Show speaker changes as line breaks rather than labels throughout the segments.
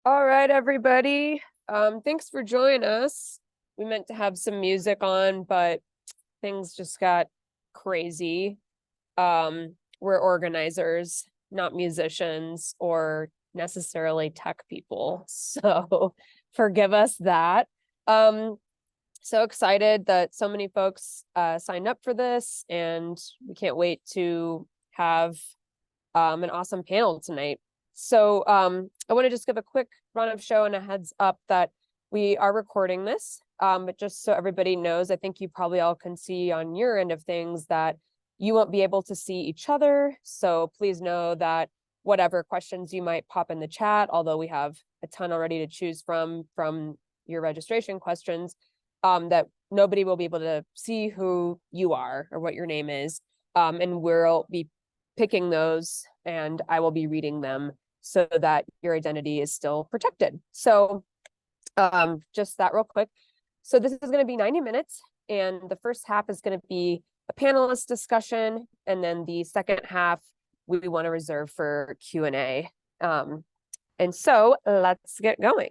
All right, everybody. Thanks for joining us. We meant to have some music on, but things just got crazy. We're organizers, not musicians or necessarily tech people. So forgive us that. So excited that so many folks signed up for this, and we can't wait to have an awesome panel tonight. So I want to just give a quick run of show and a heads up that we are recording this. But just so everybody knows, I think you probably all can see on your end of things that you won't be able to see each other. So please know that whatever questions you might pop in the chat, although we have a ton already to choose from your registration questions, that nobody will be able to see who you are or what your name is. And we'll be picking those and I will be reading them so that your identity is still protected. So just that real quick. So this is going to be 90 minutes, and the first half is going to be a panelist discussion, and then the second half we want to reserve for Q&A. And so let's get going.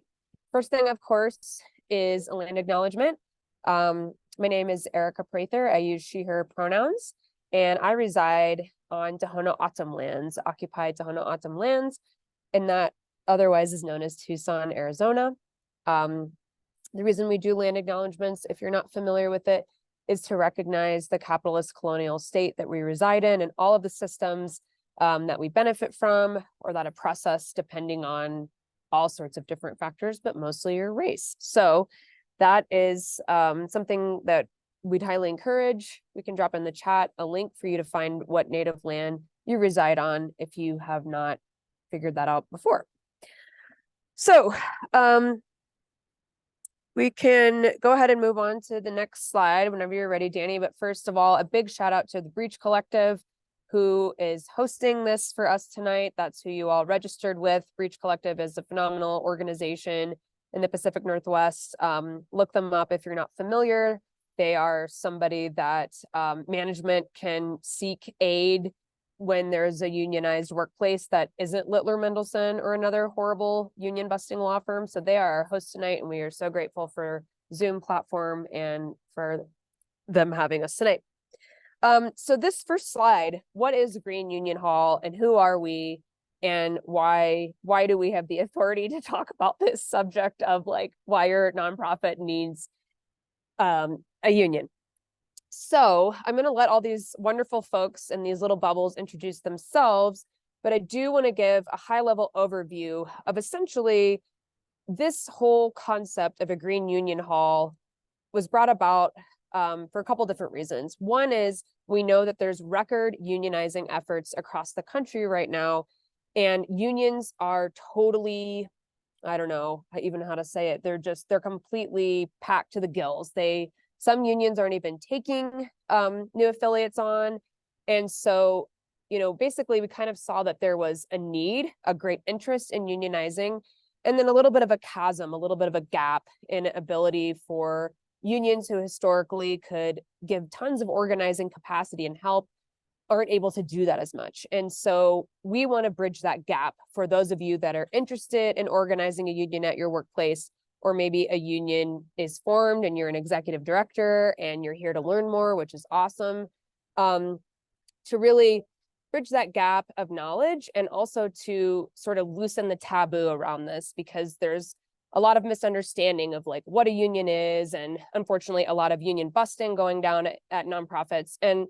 First thing, of course, is a land acknowledgement. My name is Erica Prather. I use she, her pronouns, and I reside on Tohono O'odham lands, occupied Tohono O'odham lands, and that otherwise is known as Tucson, Arizona. The reason we do land acknowledgements, if you're not familiar with it, is to recognize the capitalist colonial state that we reside in and all of the systems that we benefit from or that oppress us depending on all sorts of different factors, but mostly your race. So that is something that we'd highly encourage. We can drop in the chat a link for you to find what native land you reside on if you have not figured that out before. So we can go ahead and move on to the next slide whenever you're ready, Danny. But first of all, a big shout out to the Breach Collective, who is hosting this for us tonight. That's who you all registered with. Breach Collective is a phenomenal organization in the Pacific Northwest. Look them up if you're not familiar. They are somebody that management can seek aid when there's a unionized workplace that isn't Littler Mendelsohn or another horrible union busting law firm. So they are our host tonight, and we are so grateful for Zoom platform and for them having us tonight. So this first slide, what is Green Union Hall and who are we, and why do we have the authority to talk about this subject of like why your nonprofit needs a union? So I'm going to let all these wonderful folks in these little bubbles introduce themselves, but I do want to give a high-level overview of essentially this whole concept of a Green Union Hall was brought about for a couple different reasons. One is we know that there's record unionizing efforts across the country right now, and unions are totally, I don't know even how to say it, they're completely packed to the gills. Some unions aren't even taking new affiliates on. And so, basically we kind of saw that there was a need, a great interest in unionizing, and then a little bit of a chasm, a little bit of a gap in ability for unions who historically could give tons of organizing capacity and help aren't able to do that as much. And so we want to bridge that gap for those of you that are interested in organizing a union at your workplace, or maybe a union is formed and you're an executive director and you're here to learn more, which is awesome, to really bridge that gap of knowledge and also to sort of loosen the taboo around this, because there's a lot of misunderstanding of like what a union is, and unfortunately a lot of union busting going down at nonprofits. And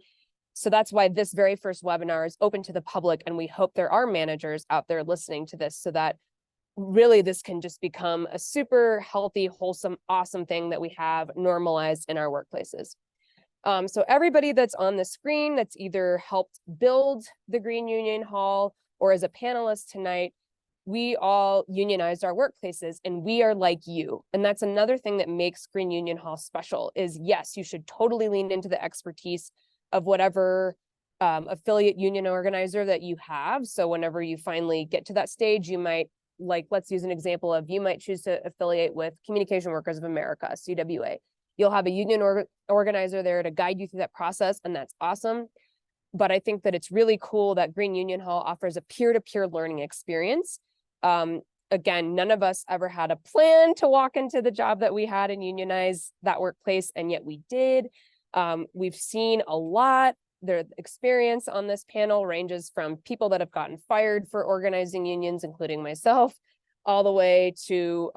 so that's why this very first webinar is open to the public, and we hope there are managers out there listening to this so that really this can just become a super healthy, wholesome, awesome thing that we have normalized in our workplaces. So everybody that's on the screen that's either helped build the Green Union Hall or as a panelist tonight, we all unionized our workplaces and we are like you. And that's another thing that makes Green Union Hall special is, yes, you should totally lean into the expertise of whatever affiliate union organizer that you have. So whenever you finally get to that stage, you might, like, let's use an example of, you might choose to affiliate with Communication Workers of America, CWA. You'll have a union organizer there to guide you through that process, and that's awesome. But I think that it's really cool that Green Union Hall offers a peer-to-peer learning experience. And again, none of us ever had a plan to walk into the job that we had and unionize that workplace, and yet we did. We've seen a lot. Their experience on this panel ranges from people that have gotten fired for organizing unions, including myself, all the way to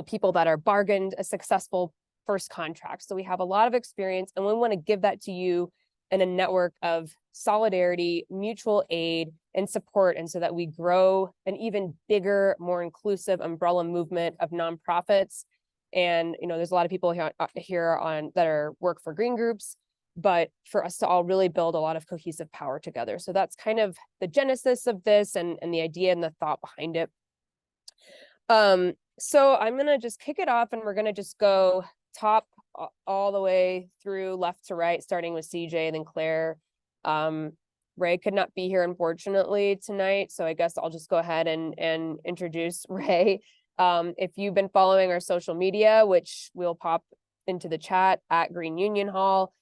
people that are bargained a successful first contract. So we have a lot of experience, and we want to give that to you in a network of solidarity, mutual aid, and support, and so that we grow an even bigger, more inclusive umbrella movement of nonprofits. And there's a lot of people here on that are work for green groups, but for us to all really build a lot of cohesive power together. So that's kind of the genesis of this and the idea and the thought behind it. So I'm gonna just kick it off, and we're gonna just go top all the way through left to right, starting with CJ, then Claire. Ray could not be here, unfortunately, tonight, so I guess I'll just go ahead and introduce Ray. If you've been following our social media, which we'll pop into the chat at Green Union Hall,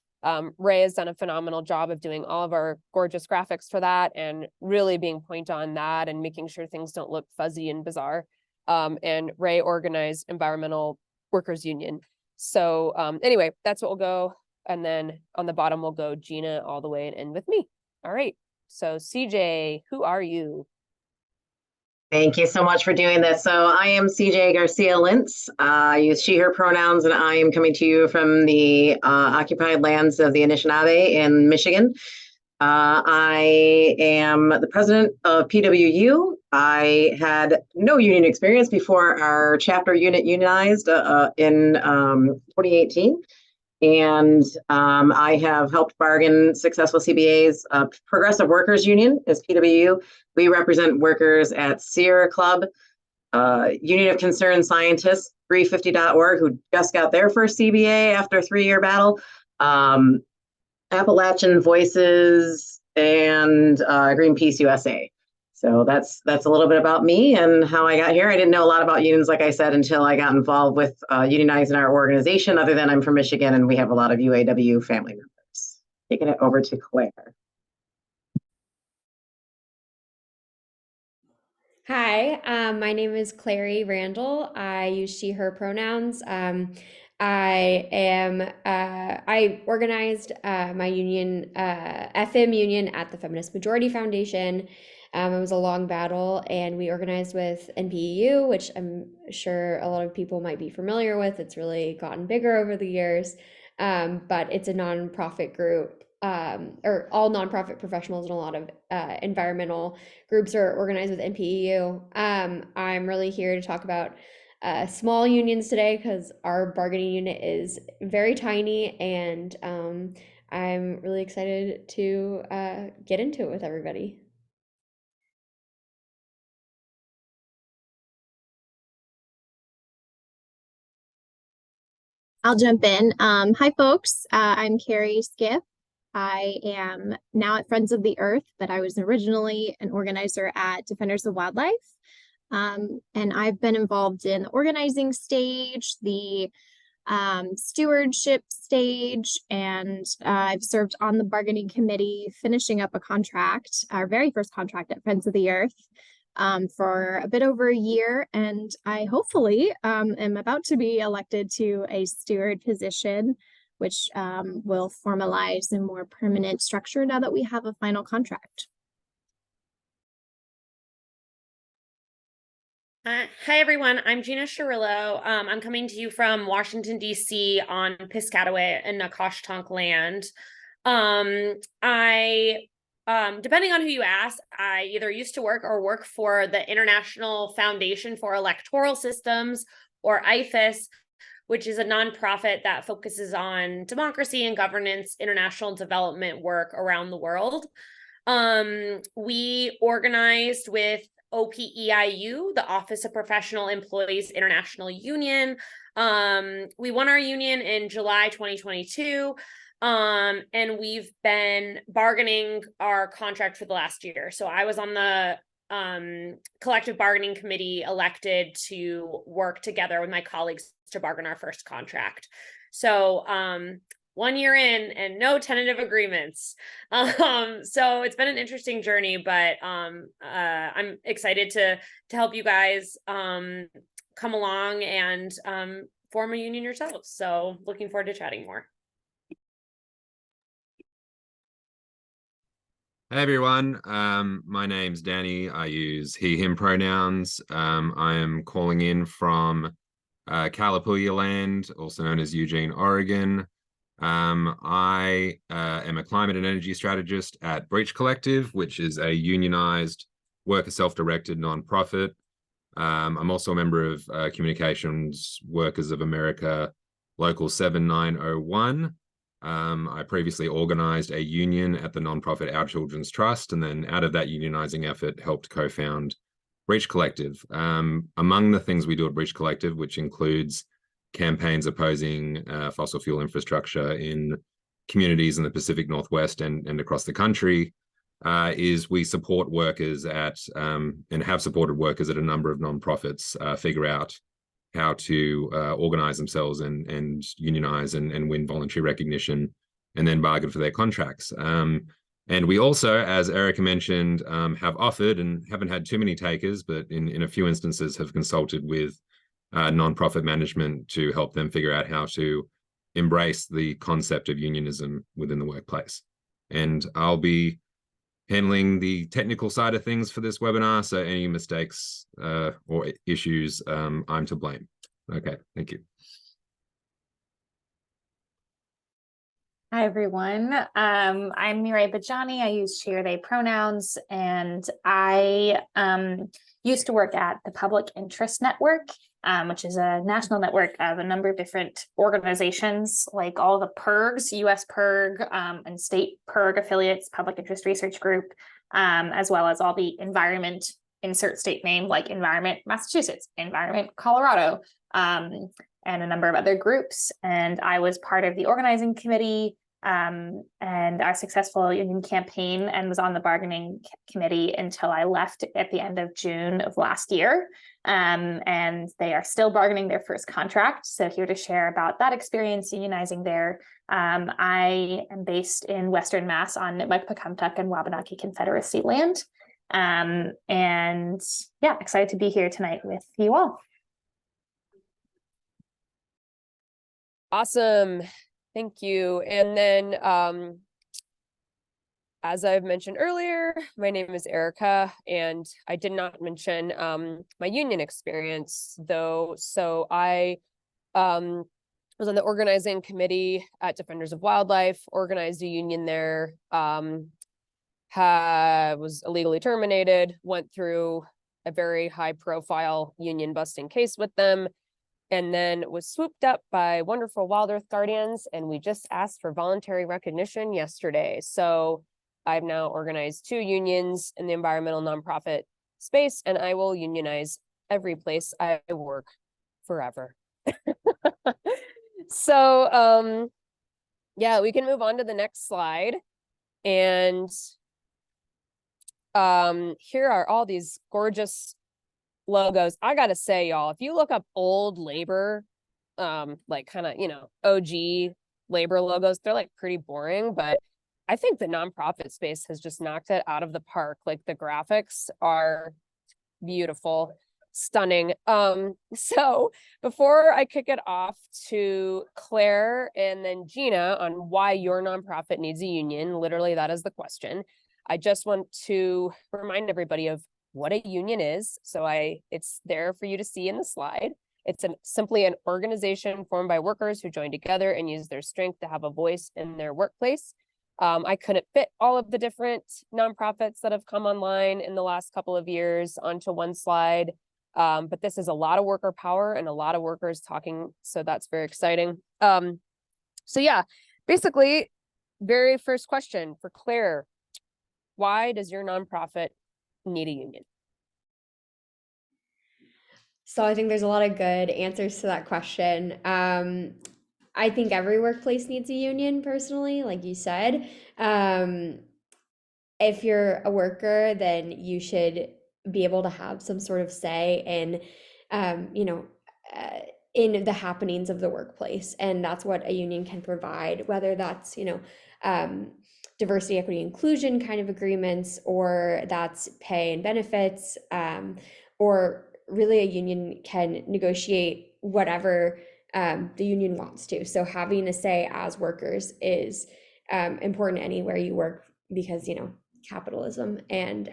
Ray has done a phenomenal job of doing all of our gorgeous graphics for that and really being point on that and making sure things don't look fuzzy and bizarre. And Ray organized Environmental Workers Union. So anyway, that's what we'll go. And then on the bottom, we'll go Gina all the way and end with me. All right. So CJ, who are you?
Thank you so much for doing this. So I am CJ Garcia-Linz. I use she, her pronouns, and I am coming to you from the occupied lands of the Anishinaabe in Michigan. I am the president of PWU. I had no union experience before our chapter unit unionized in 2018. And I have helped bargain successful CBAs. Progressive Workers Union is PWU. We represent workers at Sierra Club, Union of Concerned Scientists, 350.org, who just got their first CBA after a 3-year battle, Appalachian Voices, and Greenpeace USA. So that's a little bit about me and how I got here. I didn't know a lot about unions, like I said, until I got involved with unionizing our organization, other than I'm from Michigan and we have a lot of UAW family members. Taking it over to Claire.
Hi, my name is Kerry Randall. I use she, her pronouns. I organized my union, FM union at the Feminist Majority Foundation. It was a long battle, and we organized with NPEU, which I'm sure a lot of people might be familiar with. It's really gotten bigger over the years, but it's a nonprofit group, or all nonprofit professionals, and a lot of environmental groups are organized with NPEU. I'm really here to talk about small unions today because our bargaining unit is very tiny, and I'm really excited to get into it with everybody.
I'll jump in. Hi, folks. I'm Kerry Skiff. I am now at Friends of the Earth, but I was originally an organizer at Defenders of Wildlife. And I've been involved in the organizing stage, the stewardship stage, and I've served on the bargaining committee, finishing up a contract, our very first contract at Friends of the Earth, for a bit over a year, and I hopefully am about to be elected to a steward position, which will formalize a more permanent structure now that we have a final contract.
Hi, everyone. I'm Gina Chirillo. I'm coming to you from Washington, D.C. on Piscataway and Nacotchtank land. Depending on who you ask, I either used to work or work for the International Foundation for Electoral Systems, or IFES, which is a nonprofit that focuses on democracy and governance, international development work around the world. We organized with OPEIU, the Office of Professional Employees International Union. We won our union in July 2022. And we've been bargaining our contract for the last year. So I was on the collective bargaining committee elected to work together with my colleagues to bargain our first contract. So 1 year in and no tentative agreements. So it's been an interesting journey, but I'm excited to help you guys come along and form a union yourselves. So looking forward to chatting more.
Hey everyone, my name's Danny. I use he, him pronouns. I am calling in from Calapooya land, also known as Eugene, Oregon. I am a climate and energy strategist at Breach Collective, which is a unionized, worker self-directed nonprofit. I'm also a member of Communications Workers of America Local 7901. I previously organized a union at the nonprofit Our Children's Trust, and then out of that unionizing effort, helped co-found Breach Collective. Among the things we do at Breach Collective, which includes campaigns opposing fossil fuel infrastructure in communities in the Pacific Northwest and across the country, is we support workers at, and have supported workers at a number of nonprofits figure out how to organize themselves and unionize and win voluntary recognition and then bargain for their contracts. And we also, as Erica mentioned, have offered and haven't had too many takers, but in a few instances have consulted with nonprofit management to help them figure out how to embrace the concept of unionism within the workplace. And I'll be handling the technical side of things for this webinar, so any mistakes or issues, I'm to blame. Okay, thank you.
Hi, everyone. I'm Mireille Bejjani. I use she, her, they pronouns, and I used to work at the Public Interest Network, which is a national network of a number of different organizations, like all the PIRGs, US PIRG and state PIRG affiliates, Public Interest Research Group, as well as all the environment, insert state name, like Environment Massachusetts, Environment Colorado, and a number of other groups. And I was part of the organizing committee and our successful union campaign, and was on the bargaining committee until I left at the end of June of last year. And they are still bargaining their first contract. So here to share about that experience unionizing there. I am based in Western Mass on Nipmuc, Pocumtuck, and Wabanaki Confederacy land. And yeah, excited to be here tonight with you all.
Awesome. Thank you. And then, as I've mentioned earlier, my name is Erica, and I did not mention my union experience though. So I was on the organizing committee at Defenders of Wildlife, organized a union there, was illegally terminated, went through a very high profile union busting case with them, and then was swooped up by wonderful WildEarth Guardians, and we just asked for voluntary recognition yesterday. So I've now organized 2 unions in the environmental nonprofit space, and I will unionize every place I work forever. So yeah, we can move on to the next slide. And here are all these gorgeous logos. I gotta say, y'all, if you look up old labor, like kind of, OG labor logos, they're like pretty boring, but I think the nonprofit space has just knocked it out of the park. Like the graphics are beautiful, stunning. So before I kick it off to Claire and then Gina on why your nonprofit needs a union, literally that is the question, I just want to remind everybody of what a union is. So it's there for you to see in the slide. It's simply an organization formed by workers who join together and use their strength to have a voice in their workplace. I couldn't fit all of the different nonprofits that have come online in the last couple of years onto one slide, but this is a lot of worker power and a lot of workers talking, so that's very exciting. So yeah, basically, very first question for Claire, why does your nonprofit need a union?
So I think there's a lot of good answers to that question. I think every workplace needs a union personally, like you said. If you're a worker, then you should be able to have some sort of say in, in the happenings of the workplace. And that's what a union can provide, whether that's, diversity, equity, inclusion kind of agreements, or that's pay and benefits, or really a union can negotiate whatever the union wants to. So having a say as workers is important anywhere you work, because, capitalism, and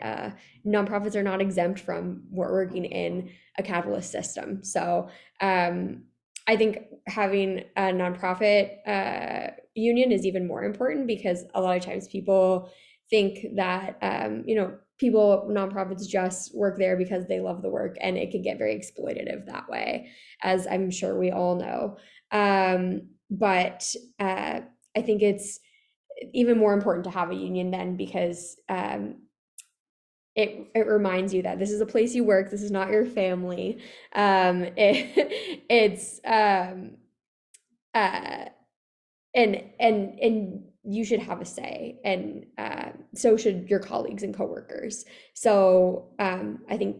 nonprofits are not exempt from working in a capitalist system. So I think having a nonprofit union is even more important, because a lot of times people think that nonprofits just work there because they love the work, and it can get very exploitative that way, as I'm sure we all know. But I think it's even more important to have a union then, because it reminds you that this is a place you work. This is not your family. And you should have a say, and so should your colleagues and coworkers. So I think,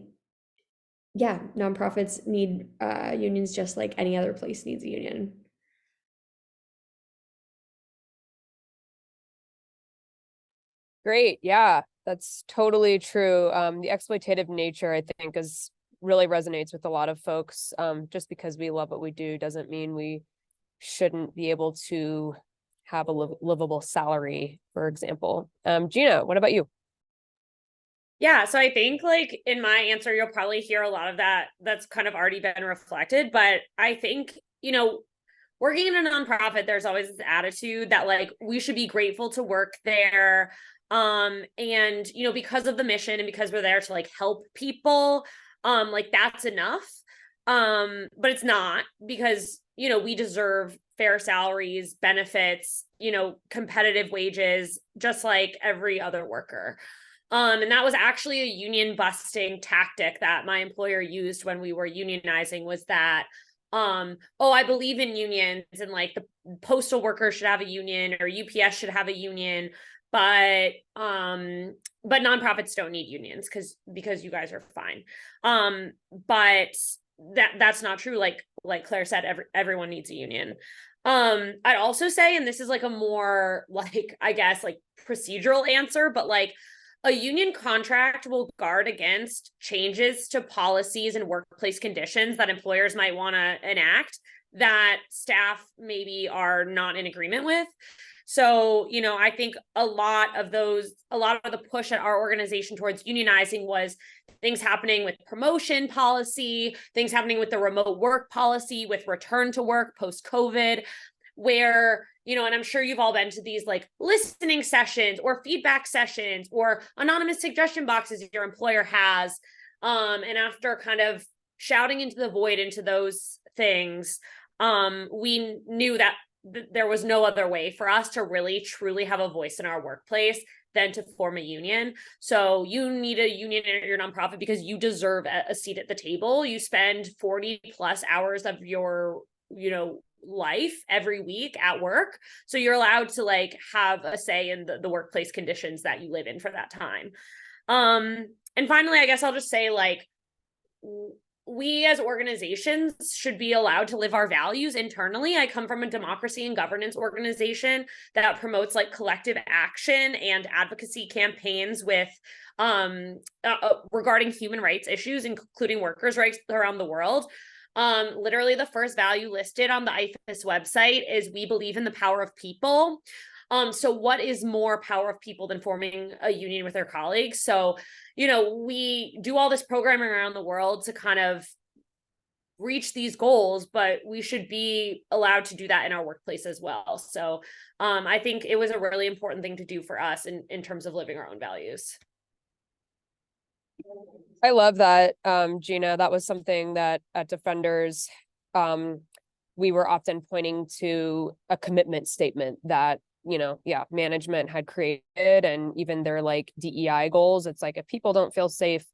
yeah, nonprofits need unions just like any other place needs a union.
Great. Yeah, that's totally true. The exploitative nature, I think, really resonates with a lot of folks. Just because we love what we do doesn't mean we shouldn't be able to have a livable salary, for example. Gina, what about you?
Yeah, so I think like in my answer, you'll probably hear a lot of that's kind of already been reflected. But I think, working in a nonprofit, there's always this attitude that like we should be grateful to work there. And because of the mission and because we're there to like help people, like that's enough. But it's not, because we deserve fair salaries, benefits, competitive wages, just like every other worker. And that was actually a union busting tactic that my employer used when we were unionizing, was that, I believe in unions, and like the postal workers should have a union, or UPS should have a union, but nonprofits don't need unions because you guys are fine. But that's not true. Like Claire said, everyone needs a union. I'd also say, and this is like a more like, I guess, like procedural answer, but like a union contract will guard against changes to policies and workplace conditions that employers might want to enact that staff maybe are not in agreement with. So, I think a lot of the push at our organization towards unionizing was things happening with promotion policy, things happening with the remote work policy, with return to work post-COVID, where, and I'm sure you've all been to these like listening sessions or feedback sessions or anonymous suggestion boxes your employer has. And after kind of shouting into the void into those things, we knew that there was no other way for us to really truly have a voice in our workplace than to form a union. So you need a union in your nonprofit because you deserve a seat at the table. You spend 40 plus hours of your, life every week at work. So you're allowed to like have a say in the workplace conditions that you live in for that time. And finally, I guess I'll just say like, we as organizations should be allowed to live our values internally. I come from a democracy and governance organization that promotes like collective action and advocacy campaigns with regarding human rights issues, including workers' rights around the world. Literally the first value listed on the IFES website is we believe in the power of people. So what is more power of people than forming a union with their colleagues? So, we do all this programming around the world to kind of reach these goals, but we should be allowed to do that in our workplace as well. So I think it was a really important thing to do for us in terms of living our own values.
I love that, Gina. That was something that at Defenders, we were often pointing to a commitment statement that, management had created, and even their like DEI goals. It's like, if people don't feel safe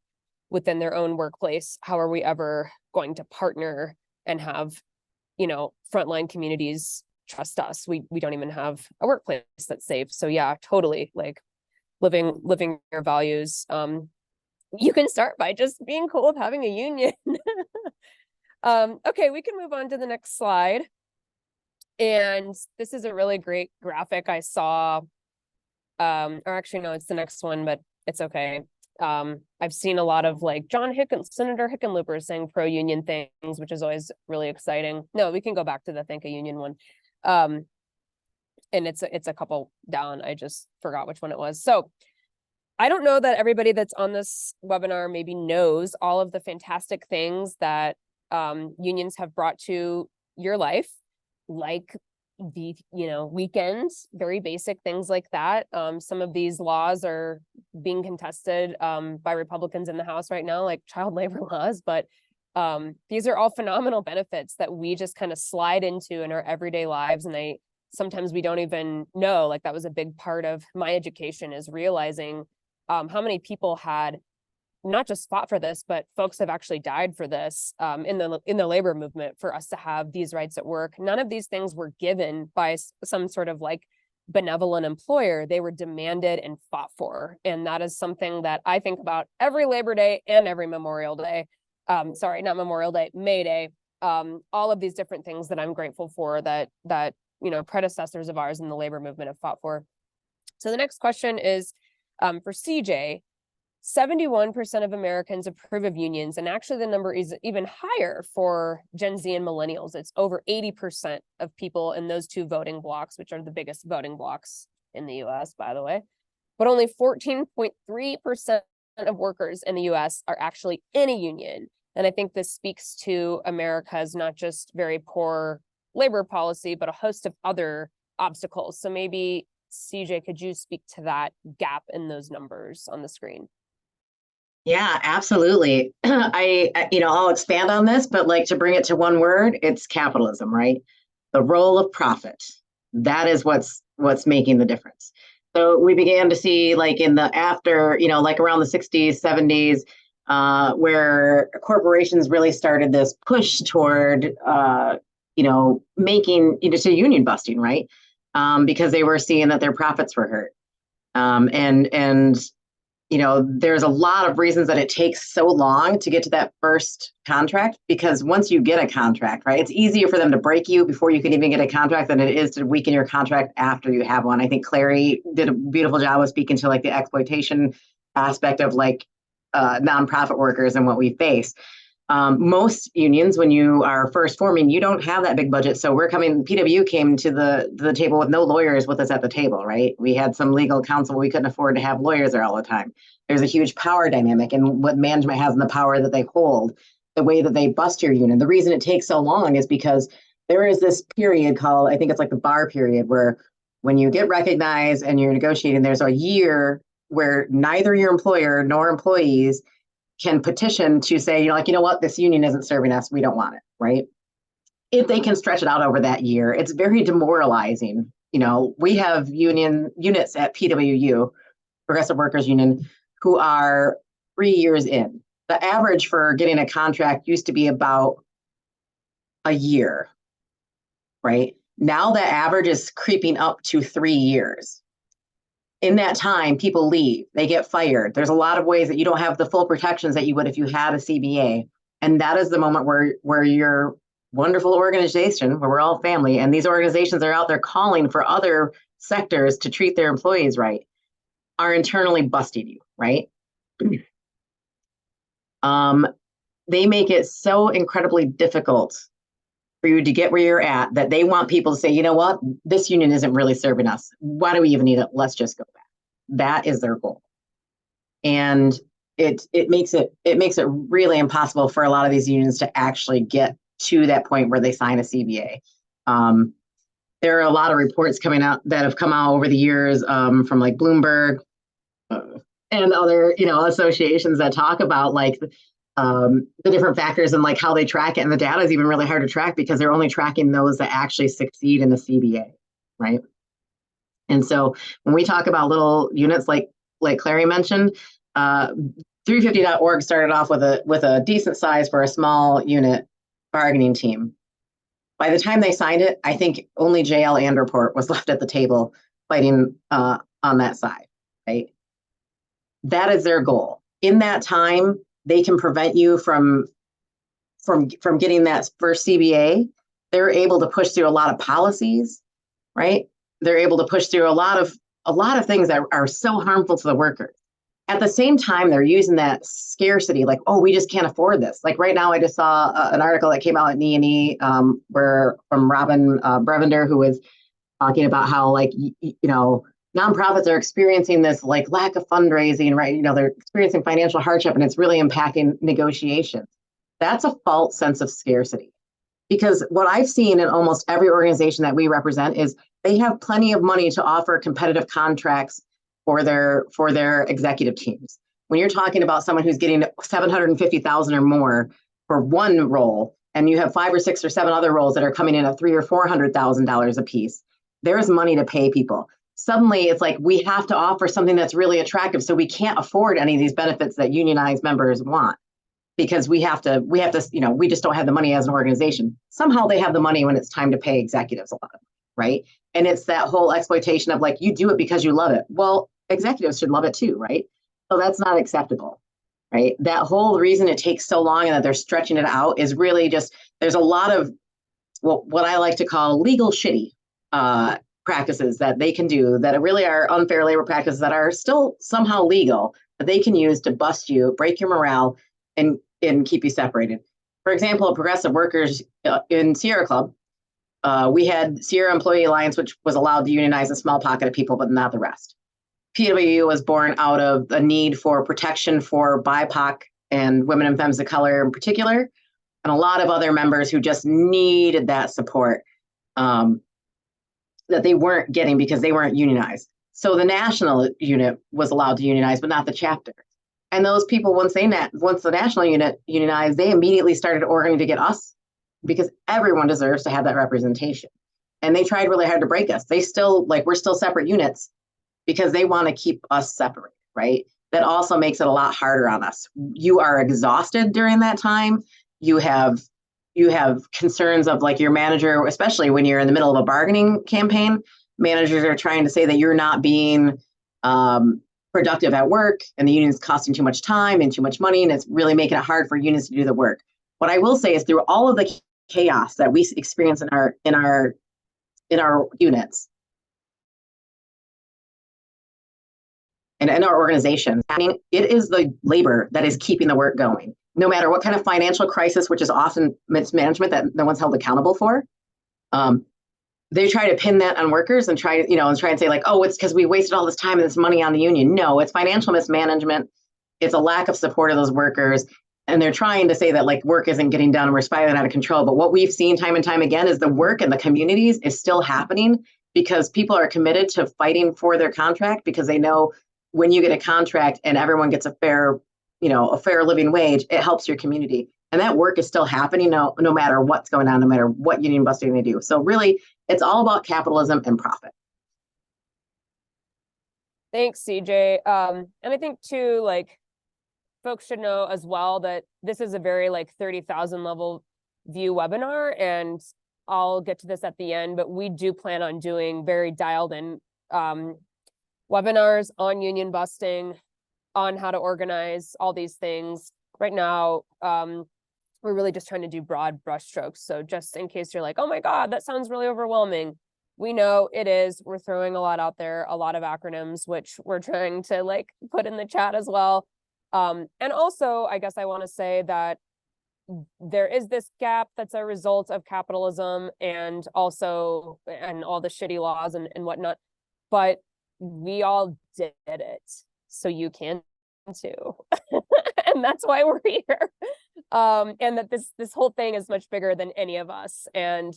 within their own workplace, how are we ever going to partner and have, frontline communities trust us? We don't even have a workplace that's safe. So yeah, totally, like living your values. You can start by just being cool with having a union. Okay, we can move on to the next slide. And this is a really great graphic I saw. Or actually, no, it's the next one, but it's okay. I've seen a lot of like Senator Hickenlooper saying pro-union things, which is always really exciting. No, we can go back to the Thank a Union one. And it's a couple down. I just forgot which one it was. So I don't know that everybody that's on this webinar maybe knows all of the fantastic things that unions have brought to your life, like the weekends, very basic things like that. Some of these laws are being contested by Republicans in the House right now, like child labor laws, but these are all phenomenal benefits that we just kind of slide into in our everyday lives. And sometimes we don't even know, like that was a big part of my education, is realizing how many people had not just fought for this, but folks have actually died for this in the labor movement for us to have these rights at work. None of these things were given by some sort of like benevolent employer. They were demanded and fought for. And that is something that I think about every Labor Day and every Memorial Day. Sorry, not Memorial Day, May Day. All of these different things that I'm grateful for that predecessors of ours in the labor movement have fought for. So the next question is for CJ. 71% of Americans approve of unions, and actually the number is even higher for Gen Z and millennials. It's over 80% of people in those two voting blocks, which are the biggest voting blocks in the US, by the way. But only 14.3% of workers in the US are actually in a union. And I think this speaks to America's not just very poor labor policy, but a host of other obstacles. So maybe, CJ, could you speak to that gap in those numbers on the screen?
Yeah, absolutely. I'll expand on this, but like to bring it to one word, it's capitalism, right? The role of profit. That is what's making the difference. So we began to see like in the after, like around the 60s, 70s, where corporations really started this push toward, making to union busting, right? Because they were seeing that their profits were hurt. There's a lot of reasons that it takes so long to get to that first contract, because once you get a contract, right, it's easier for them to break you before you can even get a contract than it is to weaken your contract after you have one. I think Clary did a beautiful job of speaking to like the exploitation aspect of like nonprofit workers and what we face. Most unions, when you are first forming, you don't have that big budget. So PWU came to the table with no lawyers with us at the table, right? We had some legal counsel. We couldn't afford to have lawyers there all the time. There's a huge power dynamic in what management has and the power that they hold, the way that they bust your union. The reason it takes so long is because there is this period called, I think it's like the bar period, where when you get recognized and you're negotiating, there's a year where neither your employer nor employees can petition to say, you know what, this union isn't serving us, we don't want it, right? If they can stretch it out over that year, it's very demoralizing. We have units at PWU, Progressive Workers Union, who are 3 years in. The average for getting a contract used to be about a year, right? Now the average is creeping up to 3 years. In that time, people leave, they get fired. There's a lot of ways that you don't have the full protections that you would if you had a CBA. And that is the moment where your wonderful organization, where we're all family, and these organizations are out there calling for other sectors to treat their employees right, are internally busting you, right? They make it so incredibly difficult for you to get where you're at that they want people to say, you know what, this union isn't really serving us. Why do we even need it? Let's just go back. That is their goal. And it makes it really impossible for a lot of these unions to actually get to that point where they sign a CBA. There are a lot of reports coming out that have come out over the years from like Bloomberg and other, associations that talk about like the different factors and like how they track it. And the data is even really hard to track because they're only tracking those that actually succeed in the CBA, right? And so when we talk about little units like Clary mentioned, 350.org started off with a decent size for a small unit bargaining team. By the time they signed it, I think only JL Anderport was left at the table fighting on that side, right? That is their goal. In that time, they can prevent you from from getting that first CBA, they're able to push through a lot of policies, right? They're able to push through a lot of things that are so harmful to the workers. At the same time, they're using that scarcity, like, oh, we just can't afford this. Like right now, I just saw an article that came out at E&E where from Robin Brevender, who was talking about how, like, you know, nonprofits are experiencing this like lack of fundraising, right? You know, they're experiencing financial hardship and it's really impacting negotiations. That's a false sense of scarcity. Because what I've seen in almost every organization that we represent is they have plenty of money to offer competitive contracts for their executive teams. When you're talking about someone who's getting $750,000 or more for one role, and you have 5 or 6 or 7 other roles that are coming in at $300,000 or $400,000 a piece, there's money to pay people. Suddenly, it's like we have to offer something that's really attractive, so we can't afford any of these benefits that unionized members want. Because we have to, you know, we just don't have the money as an organization. Somehow they have the money when it's time to pay executives a lot of money, right? And it's that whole exploitation of like, you do it because you love it. Well, executives should love it too, right? So that's not acceptable, right? That whole reason it takes so long and that they're stretching it out is really just, there's a lot of what I like to call legal shitty practices that they can do that really are unfair labor practices that are still somehow legal, that they can use to bust you, break your morale, and keep you separated. For example, Progressive Workers in Sierra Club, we had Sierra Employee Alliance, which was allowed to unionize a small pocket of people, but not the rest. PWU was born out of the need for protection for BIPOC and women and femmes of color in particular, and a lot of other members who just needed that support that they weren't getting because they weren't unionized. So the national unit was allowed to unionize, but not the chapter. And those people, once the national unit unionized, they immediately started organizing to get us, because everyone deserves to have that representation. And they tried really hard to break us. They still, like, we're still separate units because they want to keep us separate, right? That also makes it a lot harder on us. You are exhausted during that time. You have concerns of like your manager, especially when you're in the middle of a bargaining campaign. Managers are trying to say that you're not being productive at work, and the union's costing too much time and too much money, and it's really making it hard for unions to do the work. What I will say is, through all of the chaos that we experience in our units and in our organizations, I mean, it is the labor that is keeping the work going. No matter what kind of financial crisis, which is often mismanagement that no one's held accountable for, they try to pin that on workers and try and say like, oh, it's because we wasted all this time and this money on the union. No, it's financial mismanagement. It's a lack of support of those workers. And they're trying to say that like work isn't getting done and we're spiraling out of control. But what we've seen time and time again is the work in the communities is still happening because people are committed to fighting for their contract, because they know when you get a contract and everyone gets a fair living wage, it helps your community. And that work is still happening no matter what's going on, no matter what union busting they do. So really, it's all about capitalism and profit.
Thanks, CJ. And I think too, like, folks should know as well that this is a very like 30,000 level view webinar, and I'll get to this at the end, but we do plan on doing very dialed in webinars on union busting, on how to organize, all these things. Right now, we're really just trying to do broad brushstrokes. So just in case you're like, oh my God, that sounds really overwhelming. We know it is. We're throwing a lot out there, a lot of acronyms, which we're trying to like put in the chat as well. And also, I guess I want to say that there is this gap that's a result of capitalism and all the shitty laws and whatnot, but we all did it. So you can too. And that's why we're here. And that this whole thing is much bigger than any of us. And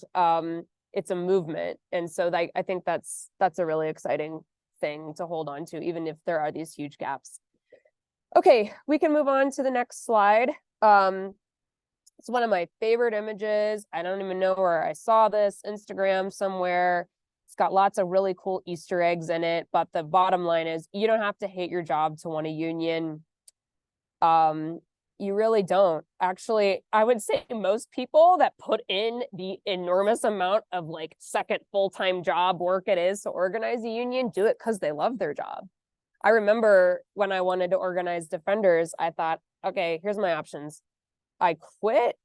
it's a movement. And so I think that's a really exciting thing to hold on to, even if there are these huge gaps. Okay, we can move on to the next slide. It's one of my favorite images. I don't even know where I saw this, Instagram somewhere. It's got lots of really cool Easter eggs in it, but the bottom line is you don't have to hate your job to want a union. You really don't. Actually, I would say most people that put in the enormous amount of like second full-time job work it is to organize a union do it because they love their job. I remember when I wanted to organize Defenders, I thought, okay, here's my options. I quit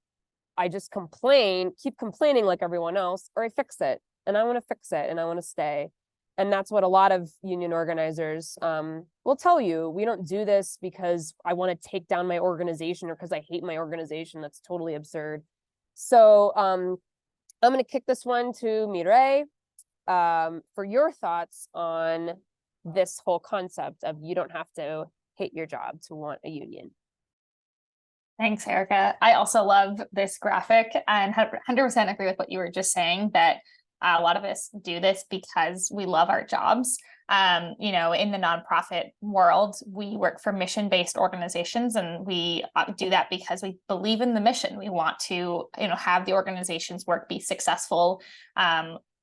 I just keep complaining like everyone else, or I fix it. And I want to fix it and I want to stay. And that's what a lot of union organizers will tell you. We don't do this because I want to take down my organization or because I hate my organization. That's totally absurd. So I'm going to kick this one to Mireille for your thoughts on this whole concept of you don't have to hate your job to want a union.
Thanks, Erica. I also love this graphic and 100% agree with what you were just saying, that a lot of us do this because we love our jobs. You know, in the nonprofit world, we work for mission-based organizations, and we do that because we believe in the mission. We want to, you know, have the organization's work be successful.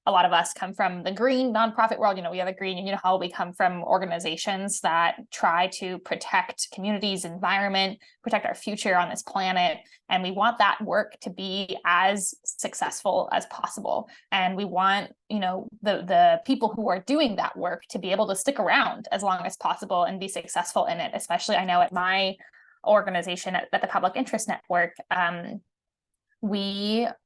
A lot of us come from the green nonprofit world. You know, we have a green union hall. We come from organizations that try to protect communities, environment, protect our future on this planet. And we want that work to be as successful as possible. And we want, you know, the people who are doing that work to be able to stick around as long as possible and be successful in it. Especially, I know at my organization at the Public Interest Network,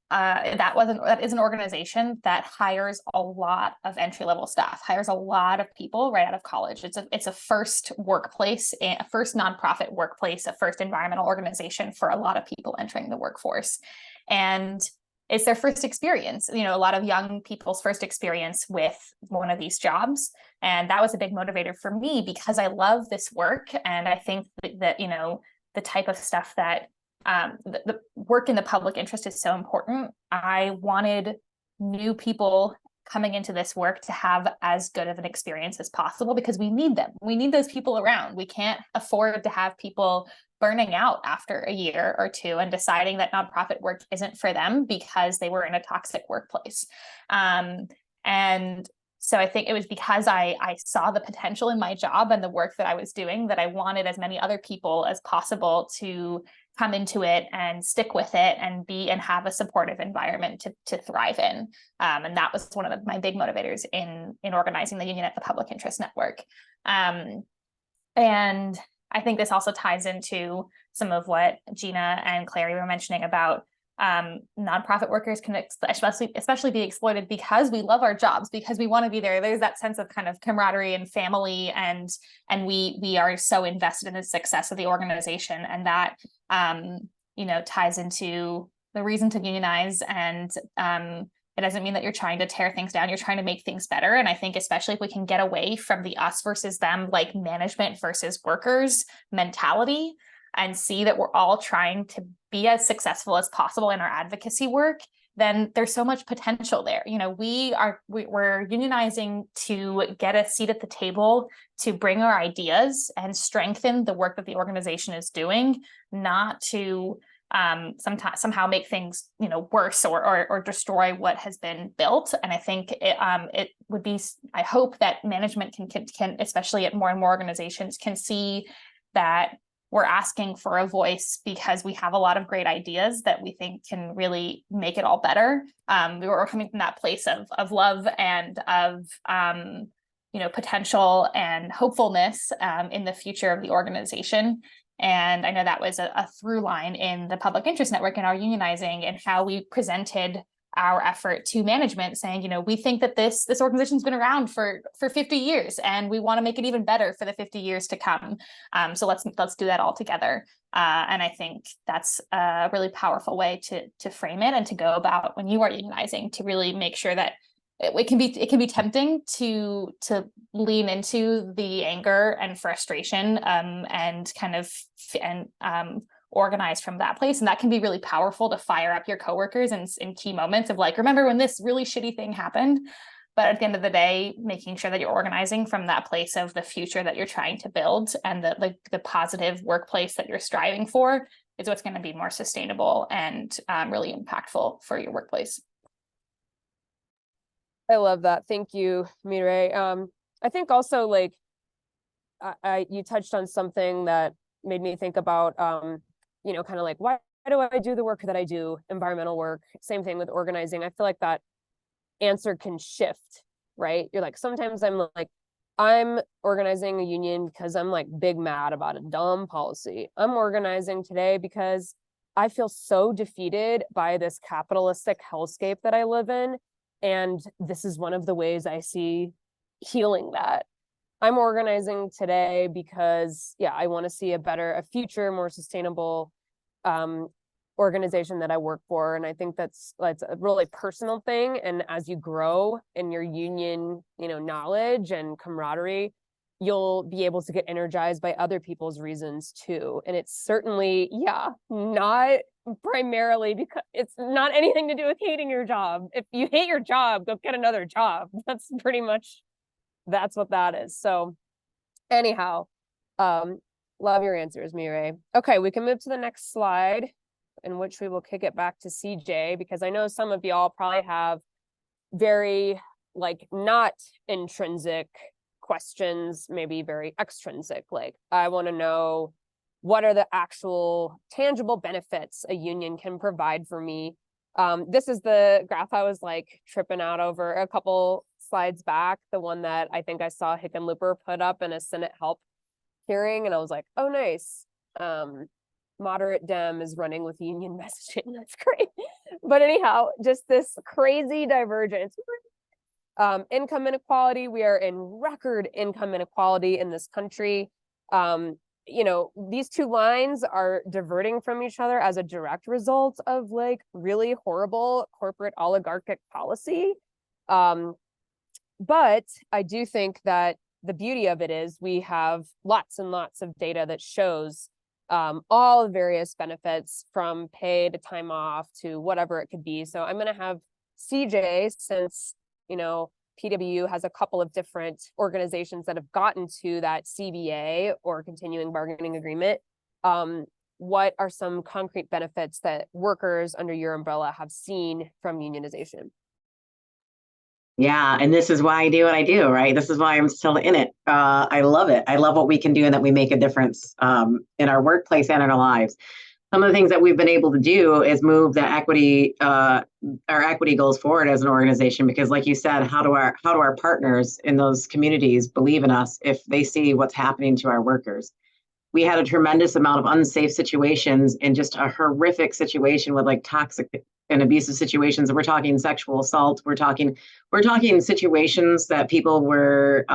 that is an organization that hires a lot of entry-level staff, hires a lot of people right out of college. It's a first workplace, a first nonprofit workplace, a first environmental organization for a lot of people entering the workforce. And it's their first experience, you know, a lot of young people's first experience with one of these jobs. And that was a big motivator for me because I love this work. And I think that, you know, the type of stuff that the work in the public interest is so important. I wanted new people coming into this work to have as good of an experience as possible because we need them. We need those people around. We can't afford to have people burning out after a year or two and deciding that nonprofit work isn't for them because they were in a toxic workplace. And so I think it was because I saw the potential in my job and the work that I was doing that I wanted as many other people as possible to come into it and stick with it and have a supportive environment to thrive in. And that was one of my big motivators in organizing the union at the Public Interest Network. And I think this also ties into some of what Gina and Clary were mentioning about nonprofit workers can especially be exploited because we love our jobs, because we want to be there. There's that sense of kind of camaraderie and family, and we are so invested in the success of the organization, and that you know, ties into the reason to unionize. And it doesn't mean that you're trying to tear things down. You're trying to make things better. And I think especially if we can get away from the us versus them, like management versus workers mentality, and see that we're all trying to be as successful as possible in our advocacy work, then there's so much potential there. You know, we're unionizing to get a seat at the table, to bring our ideas and strengthen the work that the organization is doing, not to somehow make things, you know, worse or destroy what has been built. And I think it would be, I hope that management can, especially at more and more organizations, can see that we're asking for a voice because we have a lot of great ideas that we think can really make it all better. We're coming from that place of love and of you know, potential and hopefulness in the future of the organization. And I know that was a through line in the Public Interest Network and our unionizing, and how we presented our effort to management, saying, you know, we think that this organization's been around for 50 years and we want to make it even better for the 50 years to come. So let's do that all together. And I think that's a really powerful way to frame it and to go about when you are unionizing, to really make sure that it can be tempting to lean into the anger and frustration and kind of organize from that place. And that can be really powerful to fire up your coworkers in key moments of like, remember when this really shitty thing happened? But at the end of the day, making sure that you're organizing from that place of the future that you're trying to build and the positive workplace that you're striving for is what's going to be more sustainable and really impactful for your workplace.
I love that. Thank you, Mireille. I think also, like, you touched on something that made me think about, you know, kind of like, why do I do the work that I do, environmental work? Same thing with organizing. I feel like that answer can shift, right? You're like, sometimes I'm like, I'm organizing a union because I'm like big mad about a dumb policy. I'm organizing today because I feel so defeated by this capitalistic hellscape that I live in. And this is one of the ways I see healing that. I'm organizing today because, yeah, I want to see a future, more sustainable organization that I work for. And I think that's a really personal thing. And as you grow in your union, knowledge and camaraderie, you'll be able to get energized by other people's reasons too. And it's certainly, not primarily because it's not anything to do with hating your job. If you hate your job, go get another job. That's pretty much, that's what that is. So anyhow, love your answers, Mireille. Okay, we can move to the next slide, in which we will kick it back to CJ, because I know some of y'all probably have very not intrinsic questions, maybe very extrinsic. Like, I want to know, what are the actual tangible benefits a union can provide for me? This is the graph I was tripping out over a couple slides back, the one that I think I saw Hickenlooper put up in a Senate help hearing, and I was like, oh, nice. Moderate Dem is running with union messaging. That's great. But anyhow, just this crazy divergence. Income inequality, we are in record income inequality in this country. These two lines are diverting from each other as a direct result of really horrible corporate oligarchic policy. But I do think that the beauty of it is we have lots and lots of data that shows all the various benefits, from pay to time off to whatever it could be. So I'm going to have CJ, since PWU has a couple of different organizations that have gotten to that CBA or continuing bargaining agreement. What are some concrete benefits that workers under your umbrella have seen from unionization?
Yeah, and this is why I do what I do, right? This is why I'm still in it. I love it. I love what we can do and that we make a difference in our workplace and in our lives. Some of the things that we've been able to do is move the equity, our equity goals forward as an organization, because like you said, how do our partners in those communities believe in us if they see what's happening to our workers? We had a tremendous amount of unsafe situations and just a horrific situation with toxic and abusive situations. And we're talking sexual assault. We're talking situations that people were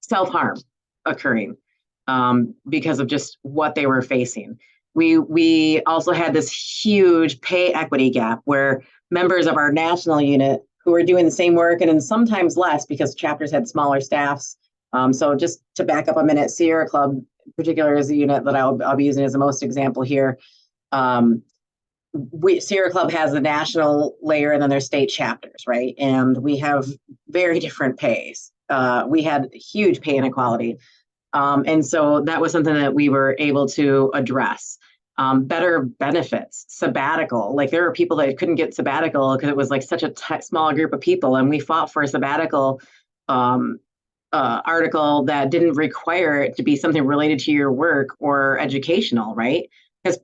self-harm occurring because of just what they were facing. We also had this huge pay equity gap where members of our national unit who were doing the same work and sometimes less because chapters had smaller staffs. So just to back up a minute, Sierra Club in particular is a unit that I'll be using as the most example here. Sierra Club has the national layer and then there's state chapters, right? And we have very different pays. We had huge pay inequality. And so that was something that we were able to address. Better benefits, sabbatical. There were people that couldn't get sabbatical because it was such a small group of people. And we fought for a sabbatical article that didn't require it to be something related to your work or educational, right?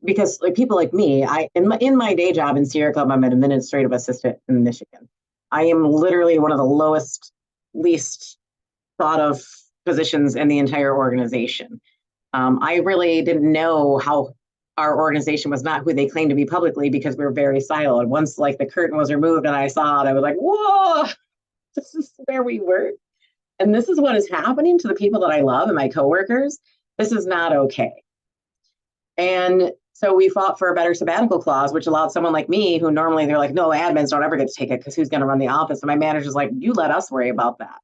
Because people like me, in my day job in Sierra Club, I'm an administrative assistant in Michigan. I am literally one of the least thought of positions in the entire organization. I really didn't know how our organization was not who they claimed to be publicly because we were very siloed. Once the curtain was removed and I saw it, I was like, whoa, this is where we were. And this is what is happening to the people that I love and my coworkers. This is not okay. And so we fought for a better sabbatical clause, which allowed someone like me, who normally they're like, no, admins don't ever get to take it because who's going to run the office? And my manager's like, you let us worry about that.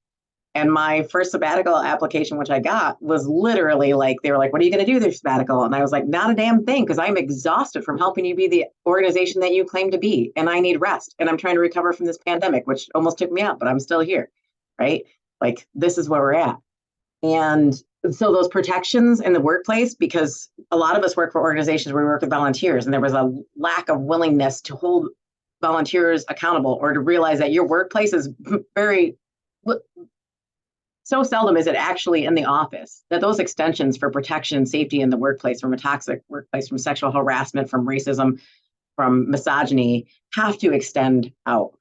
And my first sabbatical application, which I got, was literally they were like, what are you going to do with your sabbatical? And I was like, not a damn thing, because I'm exhausted from helping you be the organization that you claim to be. And I need rest. And I'm trying to recover from this pandemic, which almost took me out, but I'm still here, right? This is where we're at. And so those protections in the workplace, because a lot of us work for organizations where we work with volunteers, and there was a lack of willingness to hold volunteers accountable or to realize that your workplace is so seldom is it actually in the office, that those extensions for protection and safety in the workplace, from a toxic workplace, from sexual harassment, from racism, from misogyny, have to extend out,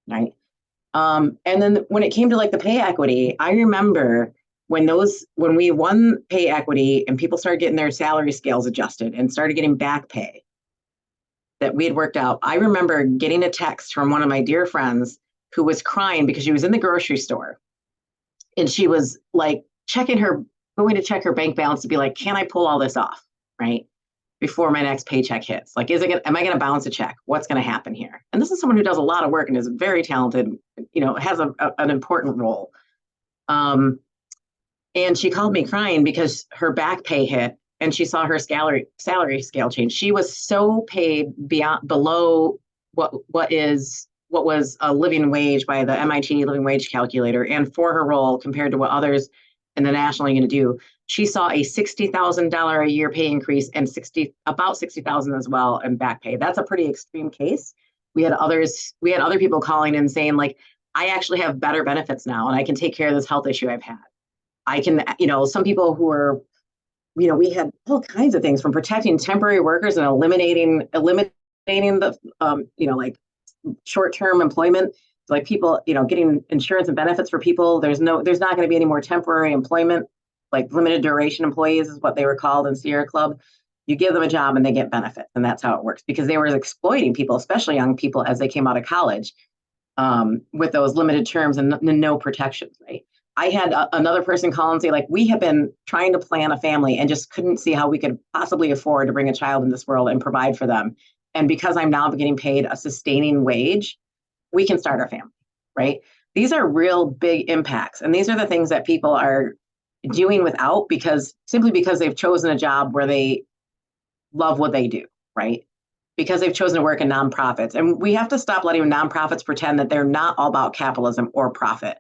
right? And then when it came to the pay equity, I remember when we won pay equity and people started getting their salary scales adjusted and started getting back pay that we had worked out, I remember getting a text from one of my dear friends who was crying because she was in the grocery store and she was like going to check her bank balance to be like, can I pull all this off, right? Before my next paycheck hits. Like, am I going to bounce a check? What's going to happen here? And this is someone who does a lot of work and is very talented, has an important role. And she called me crying because her back pay hit and she saw her salary scale change. She was so paid below what was a living wage by the MIT living wage calculator. And for her role compared to what others in the national union do, she saw a $60,000 a year pay increase and about $60,000 as well in back pay. That's a pretty extreme case. We had other people calling and saying like, I actually have better benefits now and I can take care of this health issue I've had. I can, some people who are, we had all kinds of things from protecting temporary workers and eliminating the, like short-term employment, like people, getting insurance and benefits for people. There's not going to be any more temporary employment, like limited duration employees is what they were called in Sierra Club. You give them a job and they get benefits. And that's how it works because they were exploiting people, especially young people as they came out of college with those limited terms and no protections, right? I had another person call and say, like, we have been trying to plan a family and just couldn't see how we could possibly afford to bring a child in this world and provide for them. And because I'm now getting paid a sustaining wage, we can start our family, right? These are real big impacts. And these are the things that people are doing without simply because they've chosen a job where they love what they do, right? Because they've chosen to work in nonprofits. And we have to stop letting nonprofits pretend that they're not all about capitalism or profit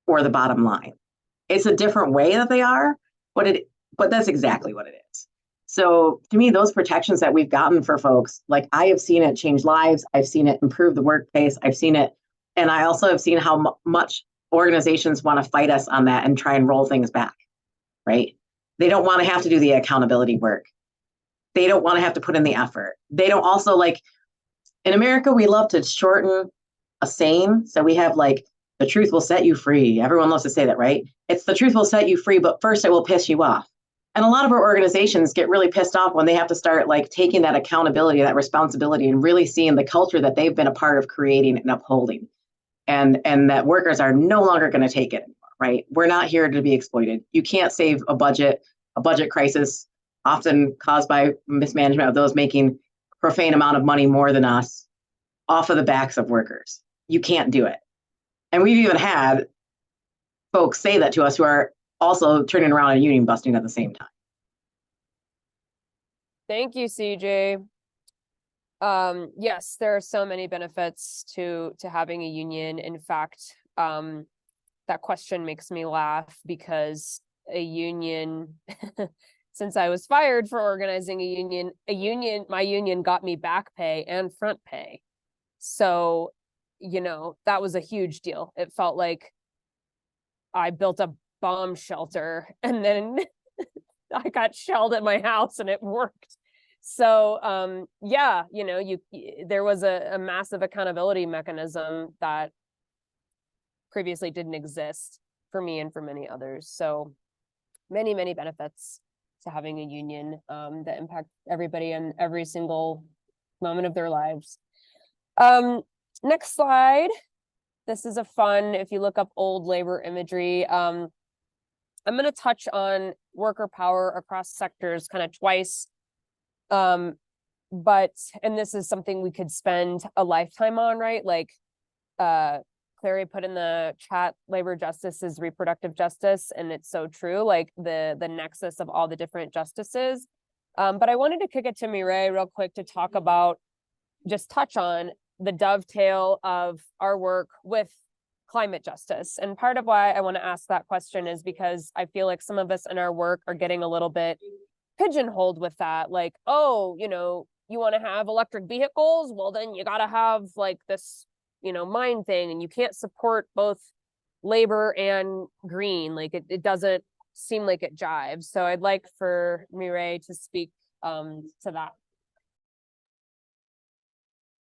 or the bottom line. It's a different way that they are, but that's exactly what it is. So to me, those protections that we've gotten for folks, like I have seen it change lives. I've seen it improve the workplace. I've seen it. And I also have seen how much organizations want to fight us on that and try and roll things back, right? They don't want to have to do the accountability work. They don't want to have to put in the effort. They don't also in America, we love to shorten a saying. So we have the truth will set you free. Everyone loves to say that, right? It's the truth will set you free, but first it will piss you off. And a lot of our organizations get really pissed off when they have to start taking that accountability, that responsibility, and really seeing the culture that they've been a part of creating and upholding. And that workers are no longer going to take it anymore, right? We're not here to be exploited. You can't save a budget crisis, often caused by mismanagement of those making profane amount of money more than us, off of the backs of workers. You can't do it. And we've even had folks say that to us who are also turning around and union busting at the same time.
Thank you, CJ. Yes, there are so many benefits to having a union. In fact, that question makes me laugh because a union, since I was fired for organizing my union got me back pay and front pay. So, that was a huge deal. It felt like I built a bomb shelter and then I got shelled at my house and it worked. So, there was a massive accountability mechanism that previously didn't exist for me and for many others. So many, many benefits to having a union that impact everybody in every single moment of their lives. Next slide. This is a fun, if you look up old labor imagery, I'm going to touch on worker power across sectors kind of twice. And this is something we could spend a lifetime on, right? Clary put in the chat, labor justice is reproductive justice, and it's so true, the nexus of all the different justices. But I wanted to kick it to Mireille real quick to touch on the dovetail of our work with climate justice. And part of why I want to ask that question is because I feel like some of us in our work are getting a little bit pigeonholed with that. You want to have electric vehicles? Well, then you got to have this, mine thing, and you can't support both labor and green. It doesn't seem like it jives. So I'd like for Mireille to speak to that.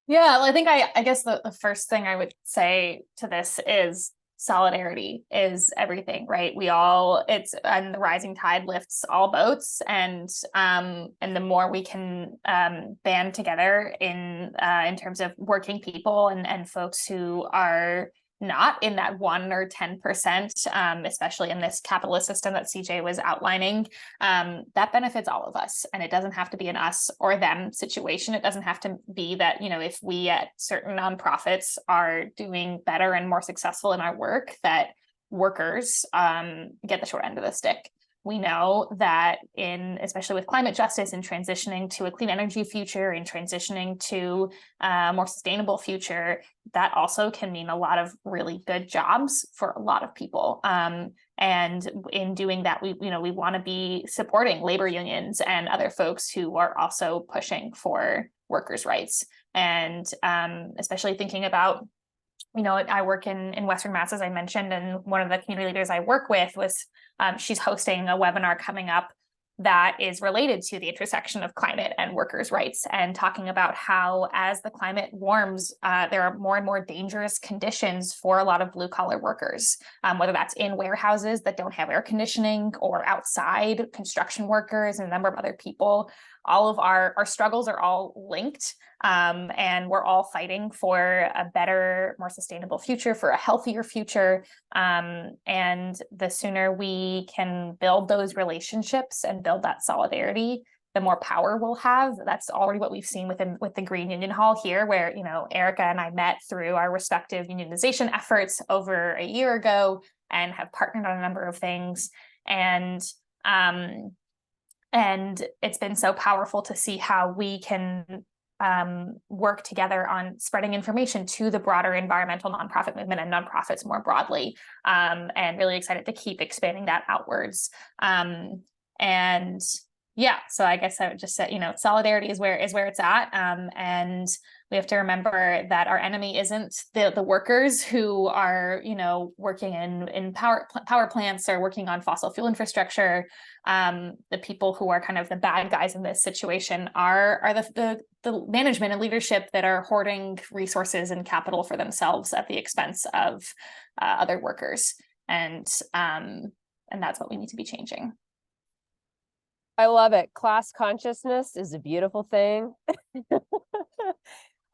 Yeah, well, I think I guess the first thing I would say to this is solidarity is everything, right? And the rising tide lifts all boats, and the more we can band together in terms of working people and folks who are not in that 1 or 10%, especially in this capitalist system that CJ was outlining, that benefits all of us. And it doesn't have to be an us or them situation. It doesn't have to be that, if we at certain nonprofits are doing better and more successful in our work, that workers get the short end of the stick. We know that especially with climate justice and transitioning to a clean energy future and transitioning to a more sustainable future, that also can mean a lot of really good jobs for a lot of people. And in doing that, we want to be supporting labor unions and other folks who are also pushing for workers' rights. And especially thinking about, I work in Western Mass, as I mentioned, and one of the community leaders I work with she's hosting a webinar coming up that is related to the intersection of climate and workers' rights, and talking about how, as the climate warms, there are more and more dangerous conditions for a lot of blue-collar workers, whether that's in warehouses that don't have air conditioning, or outside construction workers and a number of other people. All of our struggles are all linked, and we're all fighting for a better, more sustainable future, for a healthier future. And the sooner we can build those relationships and build that solidarity, the more power we'll have. That's already what we've seen with the Green Union Hall here, where, Erica and I met through our respective unionization efforts over a year ago and have partnered on a number of things. And it's been so powerful to see how we can work together on spreading information to the broader environmental nonprofit movement and nonprofits more broadly, and really excited to keep expanding that outwards. And yeah, so I guess I would just say, solidarity is where it's at. And we have to remember that our enemy isn't the workers who are, working in power plants or working on fossil fuel infrastructure. The people who are kind of the bad guys in this situation are the management and leadership that are hoarding resources and capital for themselves at the expense of other workers. And that's what we need to be changing.
I love it. Class consciousness is a beautiful thing.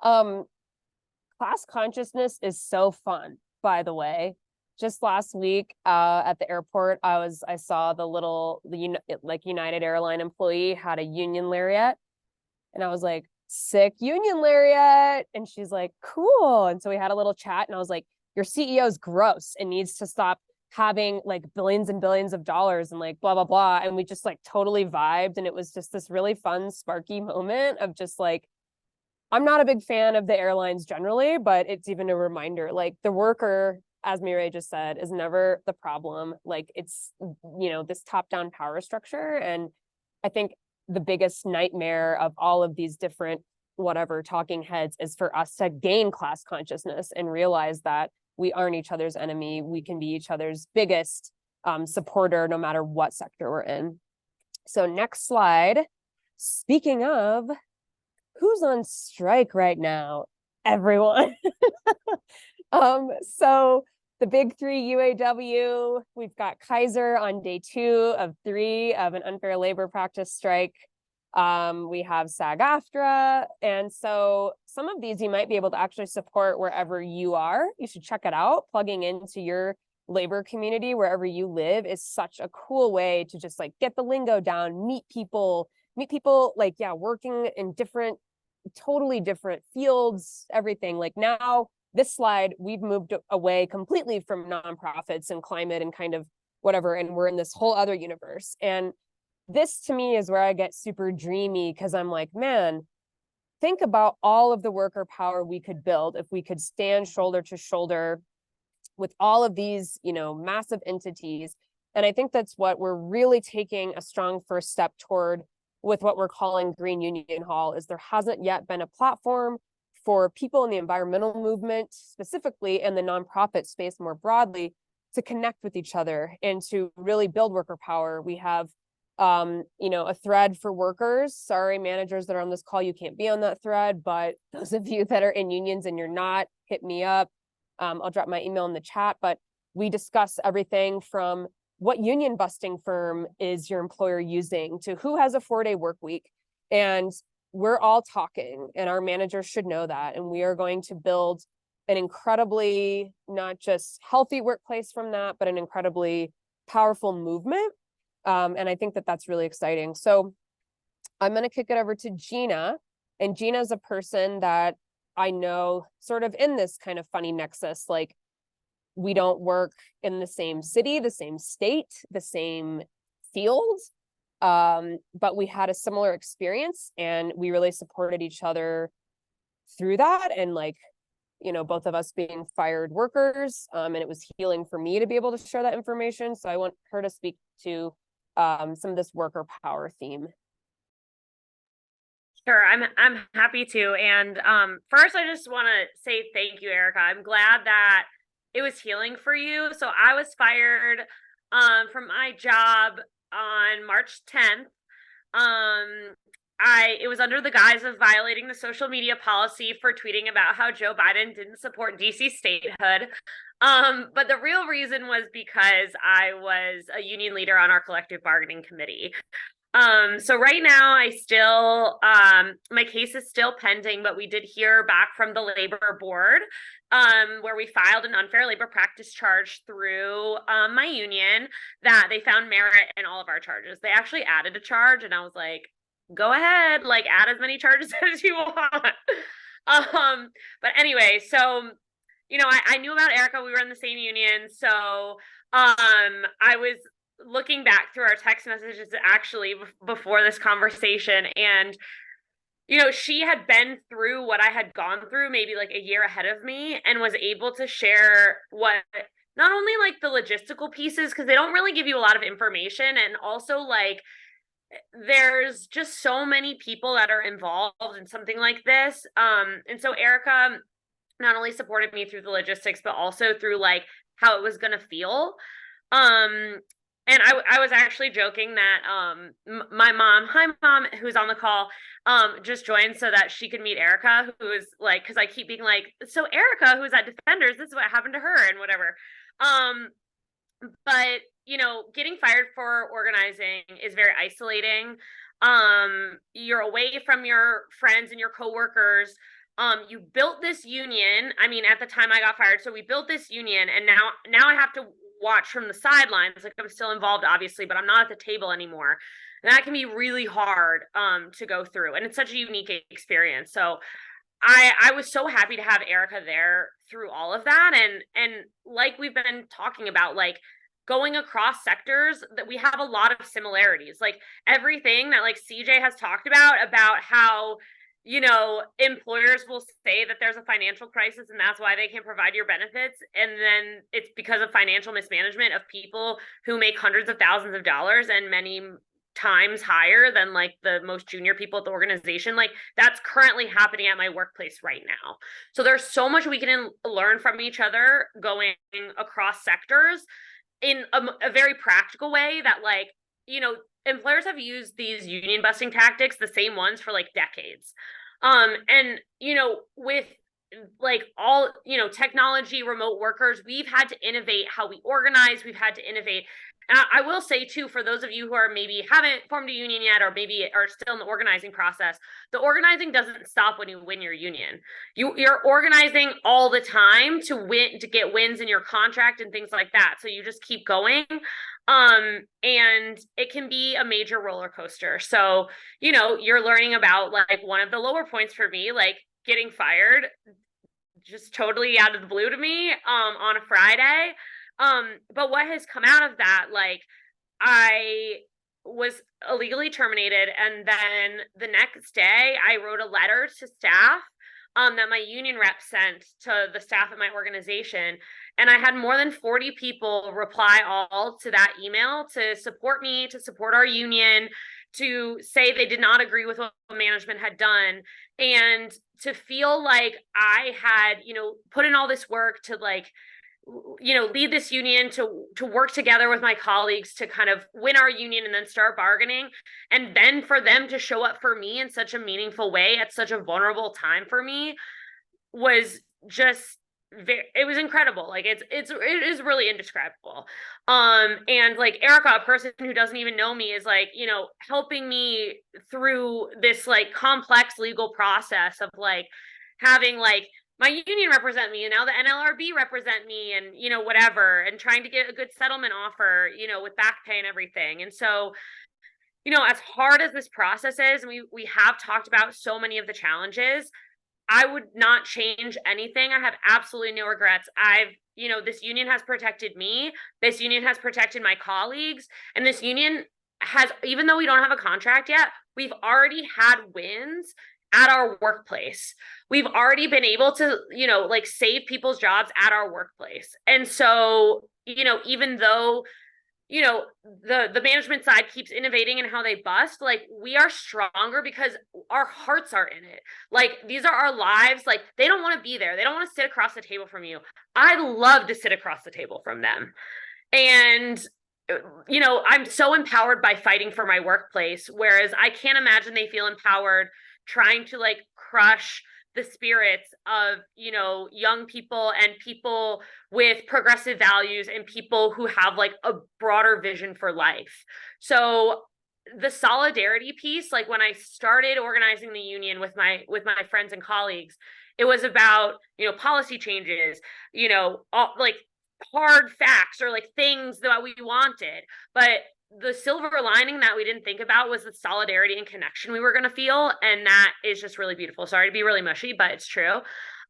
Class consciousness is so fun, by the way. Just last week at the airport, I saw the United Airline employee had a union lariat, and I was like, sick union lariat. And she's like, cool. And so we had a little chat, and I was like, your CEO is gross and needs to stop having like billions and billions of dollars and like blah, blah, blah. And we just like totally vibed. And it was just this really fun, sparky moment of just like, I'm not a big fan of the airlines generally, but it's even a reminder, like the worker, as Mireille just said, is never the problem. Like it's, this top-down power structure. And I think the biggest nightmare of all of these different talking heads is for us to gain class consciousness and realize that we aren't each other's enemy. We can be each other's biggest supporter, no matter what sector we're in. So next slide. Speaking of, who's on strike right now? Everyone. So the big three UAW, we've got Kaiser on day 2 of 3 of an unfair labor practice strike. We have SAG-AFTRA. And so some of these you might be able to actually support wherever you are. You should check it out. Plugging into your labor community wherever you live is such a cool way to just like get the lingo down, meet people like, yeah, working in totally different fields, everything. Like now, this slide, we've moved away completely from nonprofits and climate and kind of whatever, and we're in this whole other universe. And this to me is where I get super dreamy, because I'm like, man, think about all of the worker power we could build if we could stand shoulder to shoulder with all of these, massive entities. And I think that's what we're really taking a strong first step toward with what we're calling Green Union Hall. Is there hasn't yet been a platform for people in the environmental movement specifically, and the nonprofit space more broadly, to connect with each other and to really build worker power. We have a thread for workers. Sorry, managers that are on this call, you can't be on that thread, but those of you that are in unions and you're not, hit me up. I'll drop my email in the chat, but we discuss everything from what union busting firm is your employer using to who has a 4-day work week. And we're all talking, and our managers should know that. And we are going to build an incredibly not just healthy workplace from that, but an incredibly powerful movement. And I think that that's really exciting. So I'm going to kick it over to Gina. And Gina's a person that I know sort of in this kind of funny nexus, like we don't work in the same city, the same state, the same field. But we had a similar experience and we really supported each other through that. And like, you know, both of us being fired workers, and it was healing for me to be able to share that information. So I want her to speak to some of this worker power theme.
Sure, I'm happy to. And first, I just want to say thank you, Erica. I'm glad that it was healing for you. So I was fired from my job on March 10th. It was under the guise of violating the social media policy for tweeting about how Joe Biden didn't support DC statehood. But the real reason was because I was a union leader on our collective bargaining committee. So right now I still, my case is still pending, but we did hear back from the labor board, where we filed an unfair labor practice charge through, my union, that they found merit in all of our charges. They actually added a charge and I was like, go ahead, like add as many charges as you want. But anyway, so, you know, I knew about Erica, we were in the same union. So, I was looking back through our text messages actually before this conversation, and you know, she had been through what I had gone through maybe like a year ahead of me, and was able to share what, not only like the logistical pieces, because they don't really give you a lot of information, and also like there's just so many people that are involved in something like this. And so Erica not only supported me through the logistics, but also through like how it was going to feel. And I was actually joking that my mom, hi mom, who's on the call, just joined so that she could meet Erica, who is like, because I keep being like, so Erica, who's at Defenders, this is what happened to her and whatever. But you know, getting fired for organizing is very isolating. You're away from your friends and your coworkers. You built this union. I mean, at the time I got fired, so we built this union, and now I have to watch from the sidelines. Like I'm still involved, obviously, but I'm not at the table anymore. And that can be really hard to go through. And it's such a unique experience. So I was so happy to have Erica there through all of that. And like we've been talking about, like going across sectors, that we have a lot of similarities. Like everything that like CJ has talked about how, you know, employers will say that there's a financial crisis and that's why they can't provide your benefits. And then it's because of financial mismanagement of people who make hundreds of thousands of dollars and many times higher than like the most junior people at the organization. Like that's currently happening at my workplace right now. So there's so much we can learn from each other going across sectors in a very practical way that, like, you know, employers have used these union busting tactics, the same ones, for like decades. And, you know, with like all, you know, technology, remote workers, we've had to innovate how we organize. We've had to innovate. And I will say too, for those of you who are maybe haven't formed a union yet, or maybe are still in the organizing process, the organizing doesn't stop when you win your union. You're organizing all the time to win, to get wins in your contract and things like that. So you just keep going. And it can be a major roller coaster. So, you know, you're learning about like one of the lower points for me, like getting fired just totally out of the blue to me, on a Friday. But what has come out of that, like I was illegally terminated. And then the next day I wrote a letter to staff that my union rep sent to the staff at my organization. And I had more than 40 people reply all to that email to support me, to support our union, to say they did not agree with what management had done, and to feel like I had, you know, put in all this work to like, you know, lead this union, to work together with my colleagues to kind of win our union and then start bargaining. And then for them to show up for me in such a meaningful way at such a vulnerable time for me was just it was incredible. Like it is really indescribable. And like Erica, a person who doesn't even know me, is like, you know, helping me through this like complex legal process of like having like my union represent me and now the NLRB represent me and, you know, whatever, and trying to get a good settlement offer, you know, with back pay and everything. And so, you know, as hard as this process is, and we have talked about so many of the challenges, I would not change anything. I have absolutely no regrets. You know, this union has protected me. This union has protected my colleagues. And this union has, even though we don't have a contract yet, we've already had wins at our workplace. We've already been able to, you know, like save people's jobs at our workplace. And so, you know, even though, you know, the management side keeps innovating in how they bust, like we are stronger because our hearts are in it. Like these are our lives. Like they don't want to be there. They don't want to sit across the table from you. I love to sit across the table from them. And you know, I'm so empowered by fighting for my workplace, whereas I can't imagine they feel empowered trying to like crush the spirits of, you know, young people and people with progressive values and people who have like a broader vision for life. So the solidarity piece, like when I started organizing the union with my friends and colleagues, it was about, you know, policy changes, you know, all, like hard facts or like things that we wanted. But the silver lining that we didn't think about was the solidarity and connection we were going to feel. And that is just really beautiful. Sorry to be really mushy, but it's true.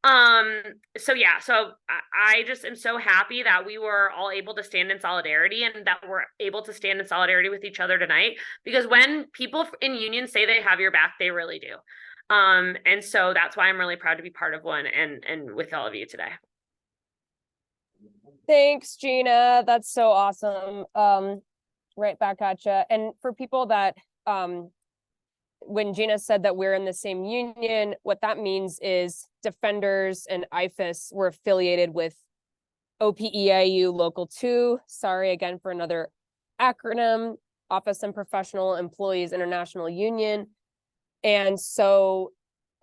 So yeah, so I just am so happy that we were all able to stand in solidarity and that we're able to stand in solidarity with each other tonight, because when people in unions say they have your back, they really do. And so that's why I'm really proud to be part of one and with all of you today.
Thanks, Gina. That's so awesome. Right back at you. And for people that, when Gina said that we're in the same union, what that means is Defenders and IFES were affiliated with OPEIU Local 2. Sorry again for another acronym, Office and Professional Employees International Union. And so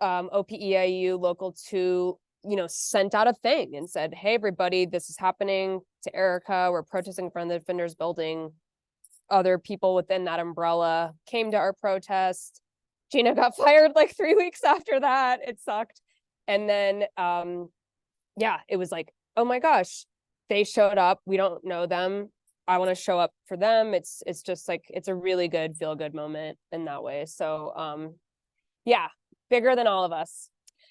OPEIU Local 2, you know, sent out a thing and said, hey, everybody, this is happening to Erica. We're protesting in front of the Defenders building. Other people within that umbrella came to our protest. Gina got fired like 3 weeks after that. It sucked. And then, yeah, it was like, oh my gosh, they showed up. We don't know them. I want to show up for them. It's just like, it's a really good feel good moment in that way. So, yeah, bigger than all of us.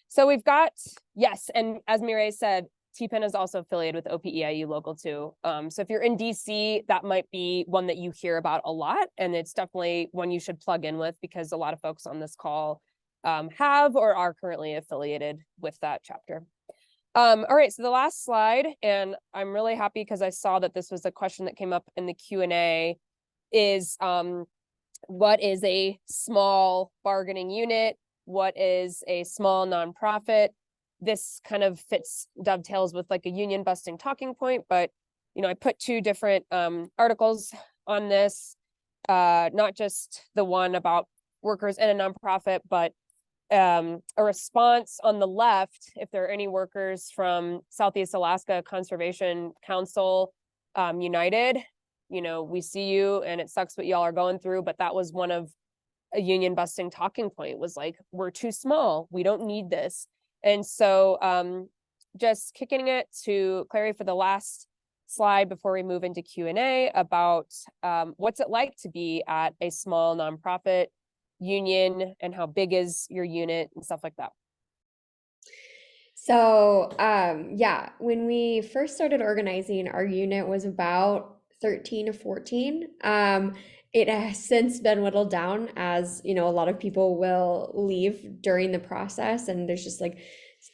So we've got, yes. And as Mireille said, TPIN is also affiliated with OPEIU Local 2. So if you're in DC, that might be one that you hear about a lot. And it's definitely one you should plug in with, because a lot of folks on this call have or are currently affiliated with that chapter. All right, so the last slide, and I'm really happy because I saw that this was a question that came up in the Q&A, is what is a small bargaining unit? What is a small nonprofit? This kind of dovetails with like a union busting talking point, but you know, I put two different articles on this, not just the one about workers in a nonprofit, but a response on the left, if there are any workers from Southeast Alaska Conservation Council United, you know, we see you and it sucks what y'all are going through, but that was one of a union busting talking point, was like, we're too small, we don't need this. And so just kicking it to Clary for the last slide before we move into Q&A about what's it like to be at a small nonprofit union and how big is your unit and stuff like that.
So yeah, when we first started organizing, our unit was about 13 to 14. It has since been whittled down, as you know, a lot of people will leave during the process, and there's just like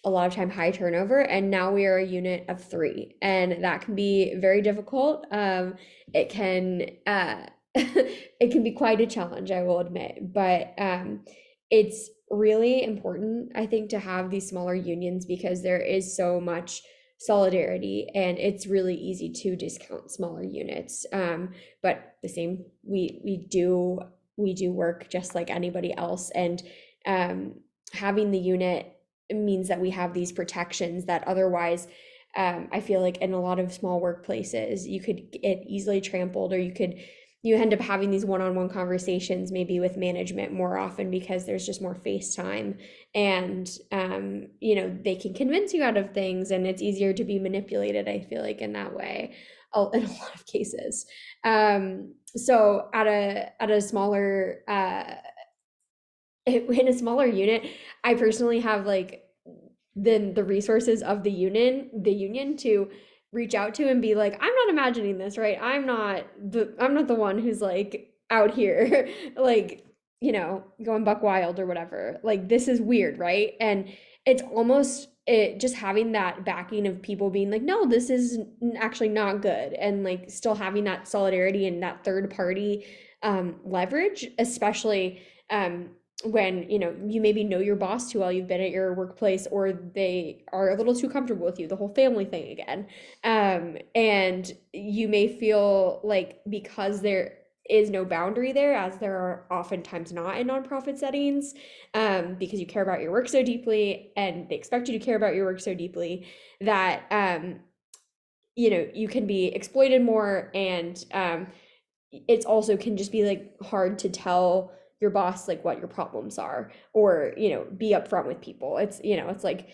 a lot of time high turnover. And now we are a unit of 3, and that can be very difficult. It can it can be quite a challenge, I will admit, but it's really important, I think, to have these smaller unions, because there is so much solidarity and it's really easy to discount smaller units. But the same, we do work just like anybody else, and having the unit means that we have these protections that otherwise, I feel like in a lot of small workplaces, you could get easily trampled, or you end up having these one-on-one conversations maybe with management more often because there's just more face time, and they can convince you out of things, and it's easier to be manipulated, I feel like, in that way in a lot of cases. So at a smaller in a smaller unit, I personally have like the resources of the union to reach out to and be like, I'm not imagining this, right? I'm not the one who's like out here like, going buck wild or whatever. Like, this is weird, right? And it's almost just having that backing of people being like, no, this is actually not good, and like still having that solidarity and that third party leverage, especially when you maybe know your boss too well, you've been at your workplace, or they are a little too comfortable with you, the whole family thing again, and you may feel like, because there is no boundary there, as there are oftentimes not in nonprofit settings, because you care about your work so deeply and they expect you to care about your work so deeply, that you can be exploited more, and it's also can just be like hard to tell your boss like what your problems are, or be upfront with people. It's it's like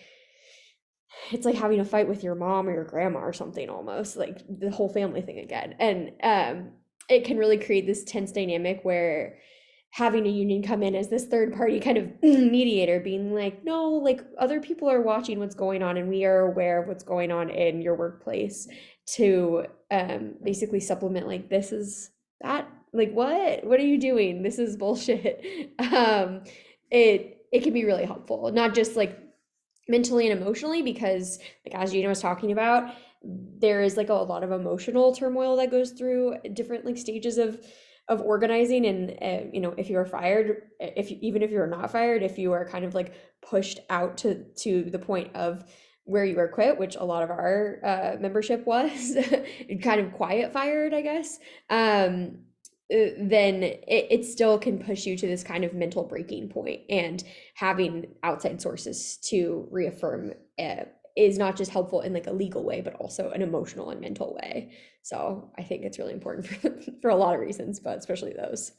having a fight with your mom or your grandma or something, almost like the whole family thing again. And it can really create this tense dynamic where having a union come in as this third party kind of mediator, being like, no, like other people are watching what's going on, and we are aware of what's going on in your workplace, to basically supplement like, this is that, like, what are you doing? This is bullshit. It can be really helpful, not just like mentally and emotionally, because like, as Gina was talking about, there is like a lot of emotional turmoil that goes through different like stages of organizing. And if you're fired, even if you're not fired, if you are kind of like pushed out to the point of where you were quit, which a lot of our membership was kind of quiet fired, I guess, then it still can push you to this kind of mental breaking point, and having outside sources to reaffirm is not just helpful in like a legal way, but also an emotional and mental way. So I think it's really important for a lot of reasons, but especially those.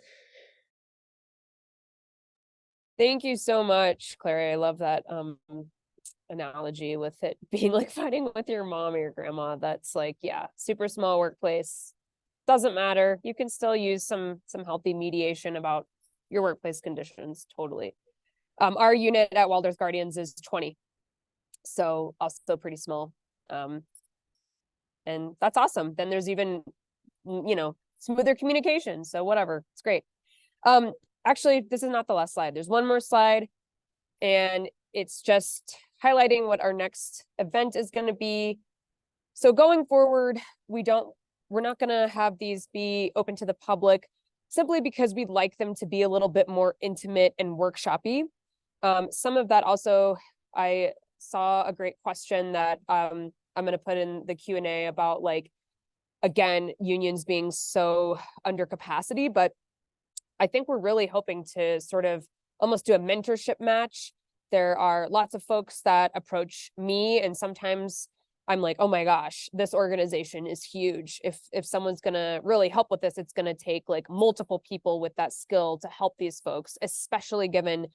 Thank you so much, Clary. I love that analogy with it being like fighting with your mom or your grandma. That's like, yeah, super small workplace. Doesn't matter. You can still use some healthy mediation about your workplace conditions. Totally. Our unit at WildEarth Guardians is 20. So also pretty small. And that's awesome. Then there's even, smoother communication. So whatever, it's great. Actually, this is not the last slide. There's one more slide, and it's just highlighting what our next event is going to be. So going forward, we're not going to have these be open to the public, simply because we'd like them to be a little bit more intimate and workshop-y. Some of that also, I saw a great question that I'm going to put in the Q&A about, like, again, unions being so under capacity, but I think we're really hoping to sort of almost do a mentorship match. There are lots of folks that approach me, and sometimes I'm like, oh my gosh, this organization is huge. If someone's going to really help with this, it's going to take like multiple people with that skill to help these folks, especially given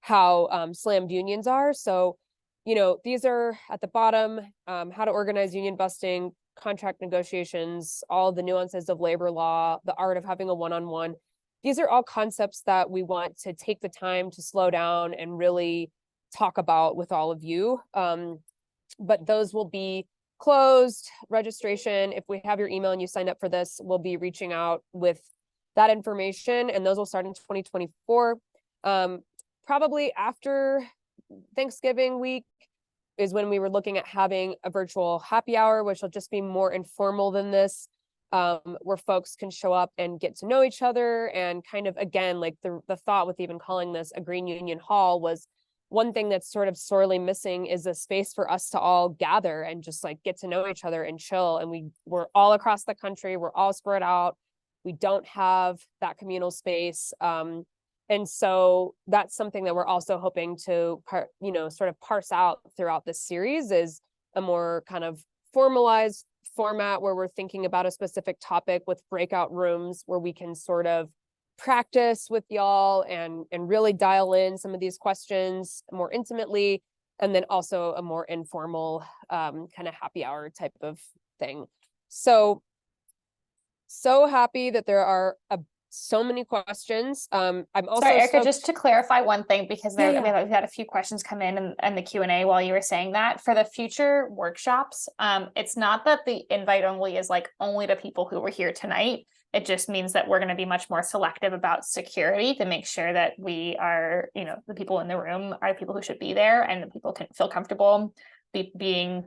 how slammed unions are. So, these are at the bottom, how to organize union busting, contract negotiations, all the nuances of labor law, the art of having a one-on-one. These are all concepts that we want to take the time to slow down and really talk about with all of you. But those will be closed. Registration, if we have your email and you signed up for this, we'll be reaching out with that information, and those will start in 2024. Probably after Thanksgiving week is when we were looking at having a virtual happy hour, which will just be more informal than this, where folks can show up and get to know each other. And kind of, again, like the thought with even calling this a Green Union Hall was, one thing that's sort of sorely missing is a space for us to all gather and just like get to know each other and chill. And we're all across the country, we're all spread out, we don't have that communal space. And And so that's something that we're also hoping to sort of parse out throughout this series, is a more kind of formalized format where we're thinking about a specific topic with breakout rooms where we can sort of practice with y'all and really dial in some of these questions more intimately, and then also a more informal kind of happy hour type of thing. So happy that there are so many questions. I'm also
Sorry, Erica, just to clarify one thing, because
Yeah, yeah.
we've had a few questions come in and the Q&A while you were saying that. For the future workshops, it's not that the invite only is like only to people who were here tonight. It just means that we're going to be much more selective about security to make sure that we are, the people in the room are the people who should be there, and the people can feel comfortable being,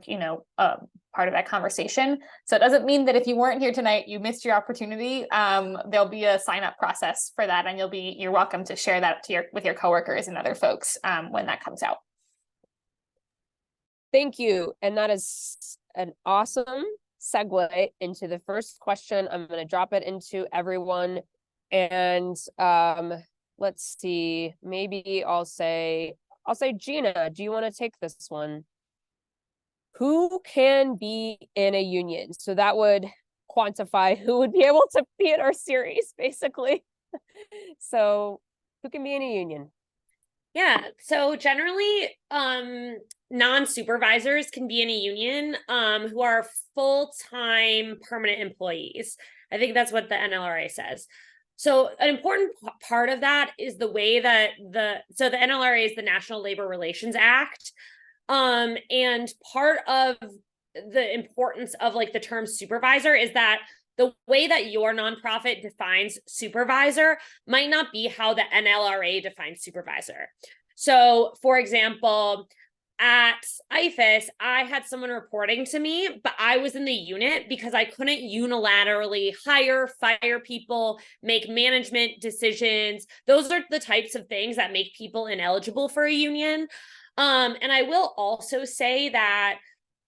part of that conversation. So it doesn't mean that if you weren't here tonight, you missed your opportunity. There'll be a sign up process for that, and you're welcome to share that with your coworkers and other folks when that comes out.
Thank you. And that is an awesome segue into the first question. I'm going to drop it into everyone. And let's see, maybe I'll say, Gina, do you want to take this one? Who can be in a union? So that would quantify who would be able to be in our series, basically. So who can be in a union?
Yeah, so generally, non-supervisors can be in a union who are full-time permanent employees. I think that's what the NLRA says. So an important part of that is the way that the NLRA is the National Labor Relations Act. And part of the importance of like the term supervisor is that the way that your nonprofit defines supervisor might not be how the NLRA defines supervisor. So, for example, at IFES, I had someone reporting to me, but I was in the unit because I couldn't unilaterally hire, fire people, make management decisions. Those are the types of things that make people ineligible for a union. And I will also say that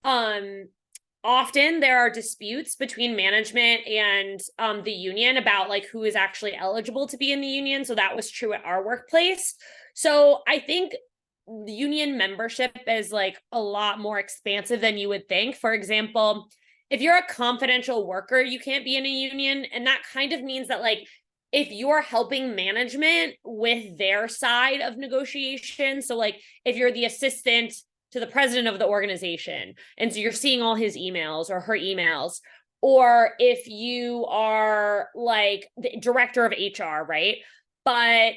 often there are disputes between management and the union about like who is actually eligible to be in the union. So that was true at our workplace. So I think the union membership is like a lot more expansive than you would think. For example, if you're a confidential worker, you can't be in a union. And that kind of means that like if you're helping management with their side of negotiation, so like if you're the assistant to the president of the organization, and so you're seeing all his emails or her emails, or if you are like the director of HR, right? But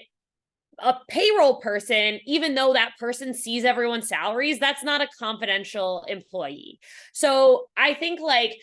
a payroll person, even though that person sees everyone's salaries, that's not a confidential employee. So I think like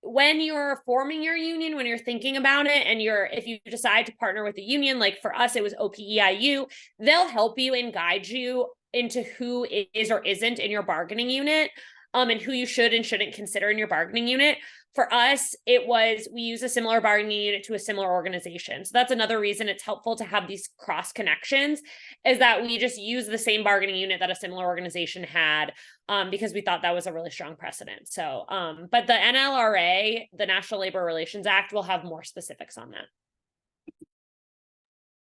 when you're forming your union, when you're thinking about it, and if you decide to partner with a union, like for us, it was OPEIU, they'll help you and guide you into who is or isn't in your bargaining unit, and who you should and shouldn't consider in your bargaining unit. For us, we use a similar bargaining unit to a similar organization. So that's another reason it's helpful to have these cross connections, is that we just use the same bargaining unit that a similar organization had, because we thought that was a really strong precedent. So, but the NLRA, the National Labor Relations Act, will have more specifics on that.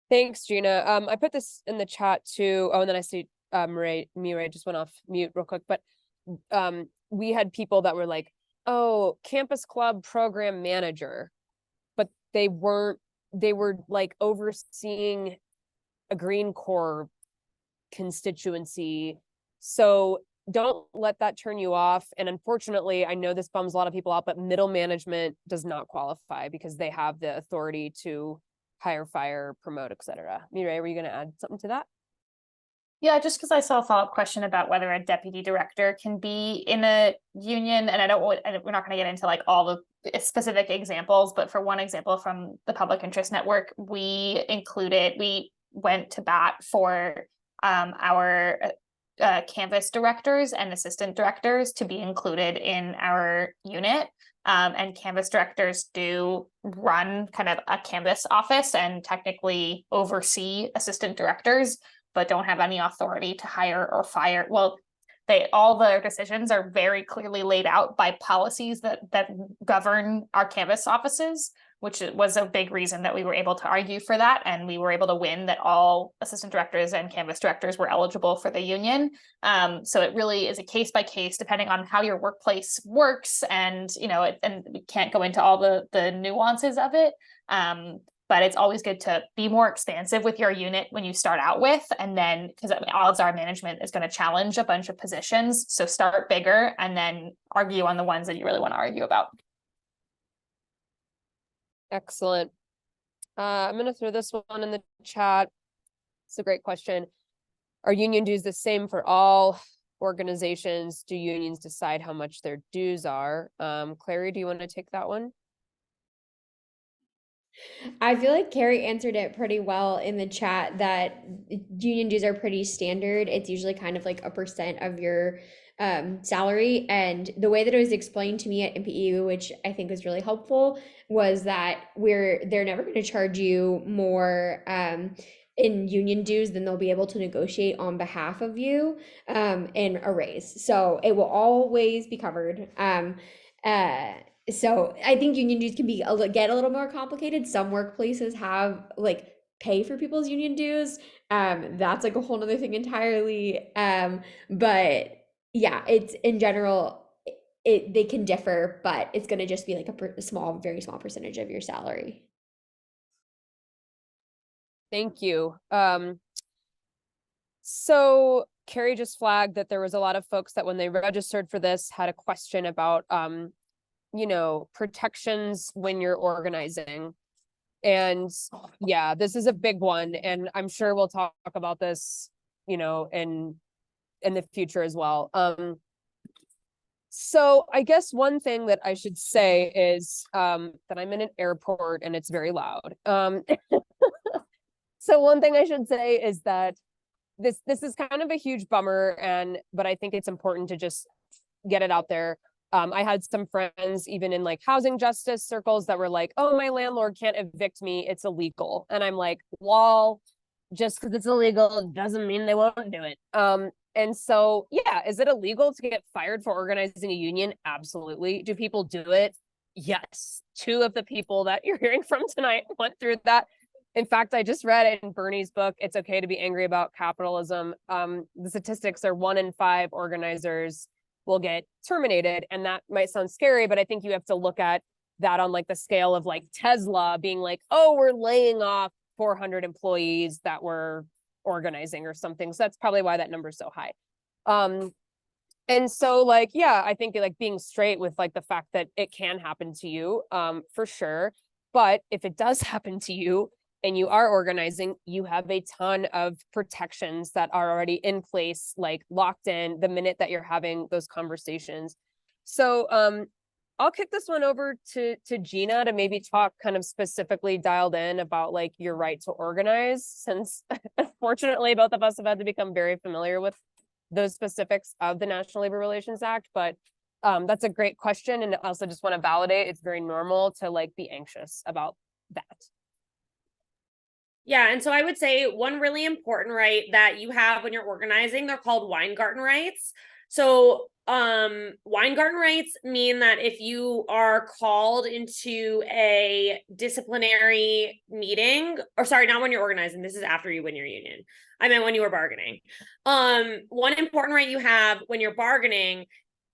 Thanks, Gina. I put this in the chat too. Oh, and then I see Mireille just went off mute real quick, but we had people that were like, oh, campus club program manager, but they were like overseeing a Green Corps constituency. So don't let that turn you off. And unfortunately, I know this bums a lot of people out, but middle management does not qualify because they have the authority to hire, fire, promote, etc. Mireille, were you going to add something to that?
Yeah, just because I saw a follow-up question about whether a deputy director can be in a union, and we're not going to get into like all the specific examples, but for one example from the Public Interest Network, we went to bat for our Canvas directors and assistant directors to be included in our unit. And Canvas directors do run kind of a Canvas office and technically oversee assistant directors, but don't have any authority to hire or fire. Well, all their decisions are very clearly laid out by policies that govern our Canvas offices. which was a big reason that we were able to argue for that. And we were able to win that all assistant directors and canvas directors were eligible for the union. So it really is a case by case, depending on how your workplace works. And, and we can't go into all the nuances of it. But it's always good to be more expansive with your unit when you start out with, and then, because odds are management is going to challenge a bunch of positions. So start bigger and then argue on the ones that you really want to argue about.
Excellent. I'm going to throw this one in the chat. It's a great question. Are union dues the same for all organizations? Do unions decide how much their dues are? Clary, do you want to take that one?
I feel like Kerry answered it pretty well in the chat that union dues are pretty standard. It's usually kind of like a % of your salary. And the way that it was explained to me at NPEU, which I think was really helpful, was that they're never going to charge you more in union dues than they'll be able to negotiate on behalf of you in a raise. So it will always be covered. So I think union dues can get a little more complicated. Some workplaces have like pay for people's union dues. That's like a whole nother thing entirely. But yeah, it's in general, they can differ, but it's going to just be like a very small percentage of your salary.
Thank you. So Kerry just flagged that there was a lot of folks that when they registered for this had a question about protections when you're organizing. And yeah, this is a big one. And I'm sure we'll talk about this, in the future as well. So I guess one thing that I should say is that I'm in an airport and it's very loud. So one thing I should say is that this is kind of a huge bummer, but I think it's important to just get it out there. I had some friends even in like housing justice circles that were like, oh, my landlord can't evict me, it's illegal. And I'm like, lol, just because it's illegal doesn't mean they won't do it. And so, yeah, is it illegal to get fired for organizing a union? Absolutely. Do people do it? Yes. 2 of the people that you're hearing from tonight went through that. In fact, I just read it in Bernie's book, It's Okay to Be Angry About Capitalism. The statistics are 1 in 5 organizers will get terminated. And that might sound scary, but I think you have to look at that on like the scale of like Tesla being like, oh, we're laying off 400 employees that were organizing or something. So that's probably why that number is so high. And so like, yeah, I think like being straight with like the fact that it can happen to you, for sure. But if it does happen to you and you are organizing, you have a ton of protections that are already in place, like locked in the minute that you're having those conversations. So I'll kick this one over to Gina to maybe talk kind of specifically dialed in about like your right to organize, since unfortunately both of us have had to become very familiar with those specifics of the National Labor Relations Act. But that's a great question. And I also just want to validate it's very normal to like be anxious about that.
Yeah, and so I would say one really important right that you have when you're organizing, they're called Weingarten rights. So Weingarten rights mean that if you are called into a disciplinary meeting, or sorry, not when you're organizing, this is after you win your union. I meant when you were bargaining. One important right you have when you're bargaining,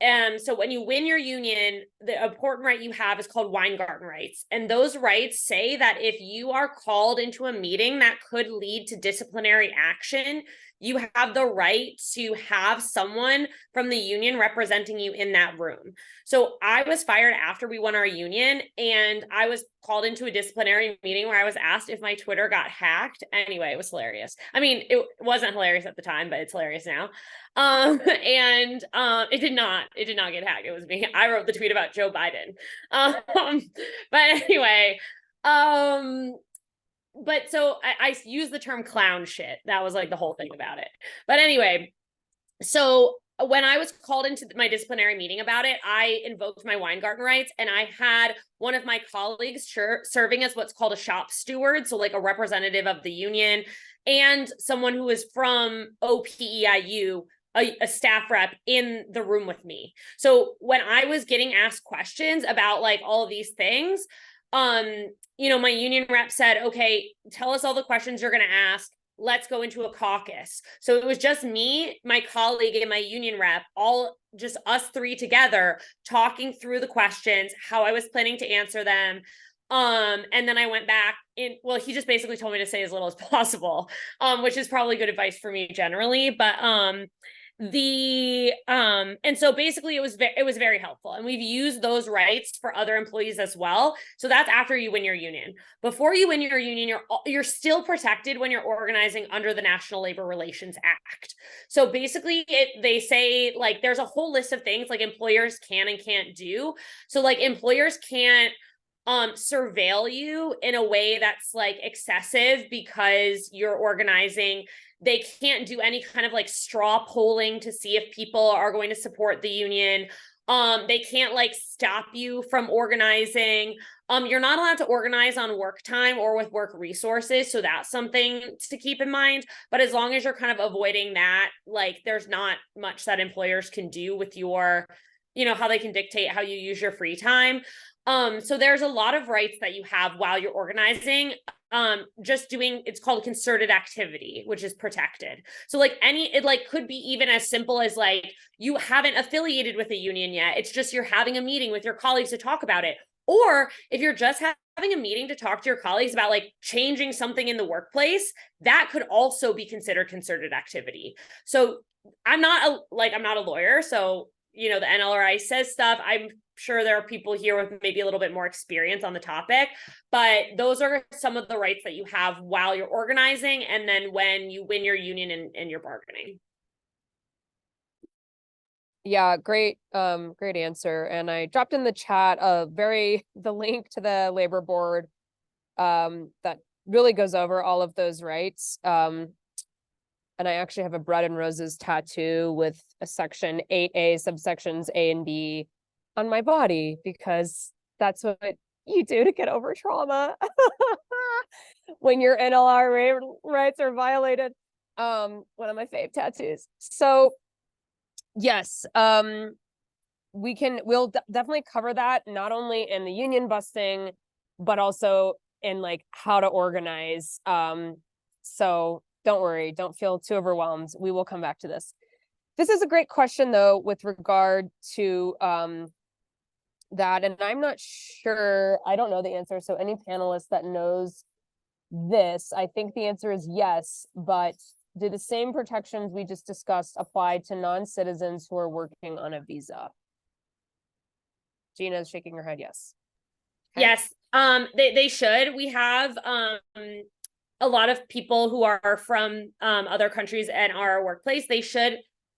so when you win your union, the important right you have is called Weingarten rights. And those rights say that if you are called into a meeting that could lead to disciplinary action, you have the right to have someone from the union representing you in that room. So I was fired after we won our union, and I was called into a disciplinary meeting where I was asked if my Twitter got hacked. Anyway, it was hilarious. I mean, it wasn't hilarious at the time, but it's hilarious now. It did not get hacked. It was me. I wrote the tweet about Joe Biden. But anyway, but so I use the term clown shit. That was like the whole thing about it. But anyway, so when I was called into my disciplinary meeting about it, I invoked my Weingarten rights, and I had one of my colleagues serving as what's called a shop steward. So like a representative of the union, and someone who is from OPEIU, a staff rep in the room with me. So when I was getting asked questions about like all of these things, my union rep said, okay, tell us all the questions you're going to ask. Let's go into a caucus. So it was just me, my colleague, and my union rep, all just us three together talking through the questions, how I was planning to answer them. And then I went back well, he just basically told me to say as little as possible, which is probably good advice for me generally. But and so basically it was very helpful, and we've used those rights for other employees as well. So that's after you win your union. Before you win your union, you're still protected when you're organizing under the National Labor Relations Act. So basically they say, like, there's a whole list of things like employers can and can't do. So like employers can't surveil you in a way that's like excessive because you're organizing. They can't do any kind of like straw polling to see if people are going to support the union. They can't like stop you from organizing. You're not allowed to organize on work time or with work resources. So that's something to keep in mind. But as long as you're kind of avoiding that, like there's not much that employers can do with your, how they can dictate how you use your free time. So there's a lot of rights that you have while you're organizing. It's called concerted activity, which is protected. So like it could be even as simple as like you haven't affiliated with a union yet. It's just you're having a meeting with your colleagues to talk about it. Or if you're just having a meeting to talk to your colleagues about like changing something in the workplace, that could also be considered concerted activity. So I'm not a lawyer, so the NLRI says stuff. I'm sure there are people here with maybe a little bit more experience on the topic, but those are some of the rights that you have while you're organizing, and then when you win your union and you're bargaining.
Yeah, great answer. And I dropped in the chat the link to the labor board that really goes over all of those rights. And I actually have a bread and roses tattoo with a section 8A subsections A and B on my body, because that's what you do to get over trauma when your NLR rights are violated. One of my fave tattoos. So yes, we'll definitely cover that, not only in the union busting, but also in like how to organize. So don't worry, don't feel too overwhelmed. We will come back to this. This is a great question though, with regard to that. And I'm not sure, I don't know the answer. So any panelist that knows this, I think the answer is yes, but do the same protections we just discussed apply to non-citizens who are working on a visa? Gina's shaking her head yes.
Okay. Yes, they should. We have a lot of people who are from other countries and our workplace.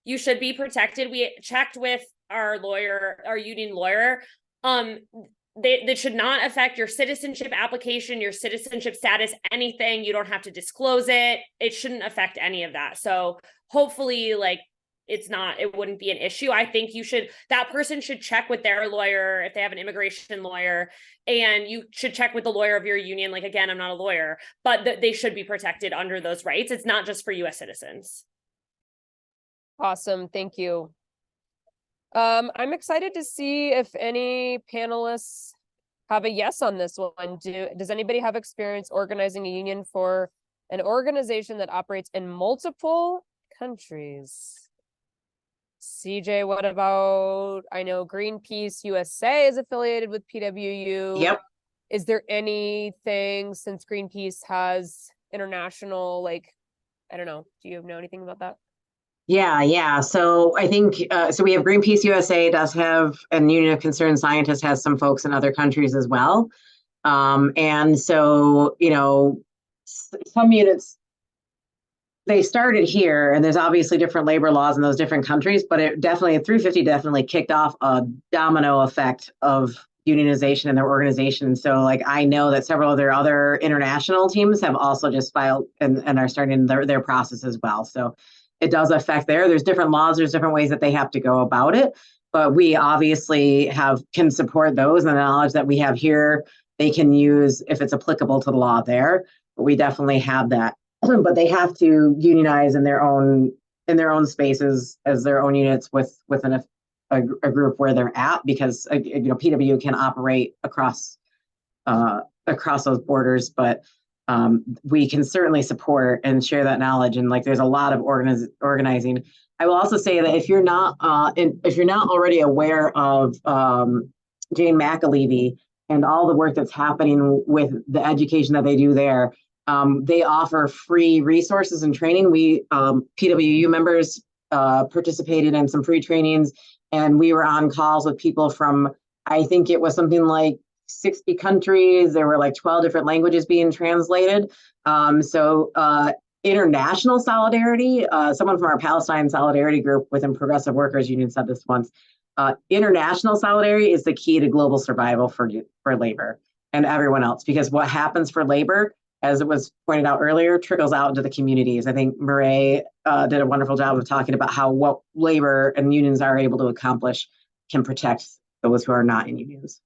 You should be protected. We checked with our union lawyer. They should not affect your citizenship application, your citizenship status, anything. You don't have to disclose it. It shouldn't affect any of that. So hopefully, like, it wouldn't be an issue. I think that person should check with their lawyer if they have an immigration lawyer, and you should check with the lawyer of your union. Like, again, I'm not a lawyer, but they should be protected under those rights. It's not just for US citizens.
Awesome. Thank you. I'm excited to see if any panelists have a yes on this one. Does anybody have experience organizing a union for an organization that operates in multiple countries? CJ, what about, I know Greenpeace USA is affiliated with PWU.
Yep.
Is there anything, since Greenpeace has international, like, I don't know, do you know anything about that?
Yeah. So I think, so we have Greenpeace USA does have, and Union of Concerned Scientists has some folks in other countries as well. And so, some units, they started here, and there's obviously different labor laws in those different countries, but 350 definitely kicked off a domino effect of unionization in their organization. So like, I know that several of their other international teams have also just filed and are starting their process as well. So it does affect there's different laws, there's different ways that they have to go about it, but we obviously can support those, and the knowledge that we have here, they can use if it's applicable to the law there, but we definitely have that. But they have to unionize in their own spaces as their own units within a group where they're at, because PWU can operate across across those borders, but we can certainly support and share that knowledge. And like, there's a lot of organizing. I will also say that if you're not already aware of Jane McAlevey and all the work that's happening with the education that they do there, they offer free resources and training. We PWU members participated in some free trainings, and we were on calls with people from, I think it was something like 60 countries. There were like 12 different languages being translated. International solidarity, someone from our Palestine solidarity group within Progressive Workers Union said this once, international solidarity is the key to global survival for labor and everyone else, because what happens for labor, as it was pointed out earlier, trickles out into the communities. I think Mireille did a wonderful job of talking about how what labor and unions are able to accomplish can protect those who are not in unions.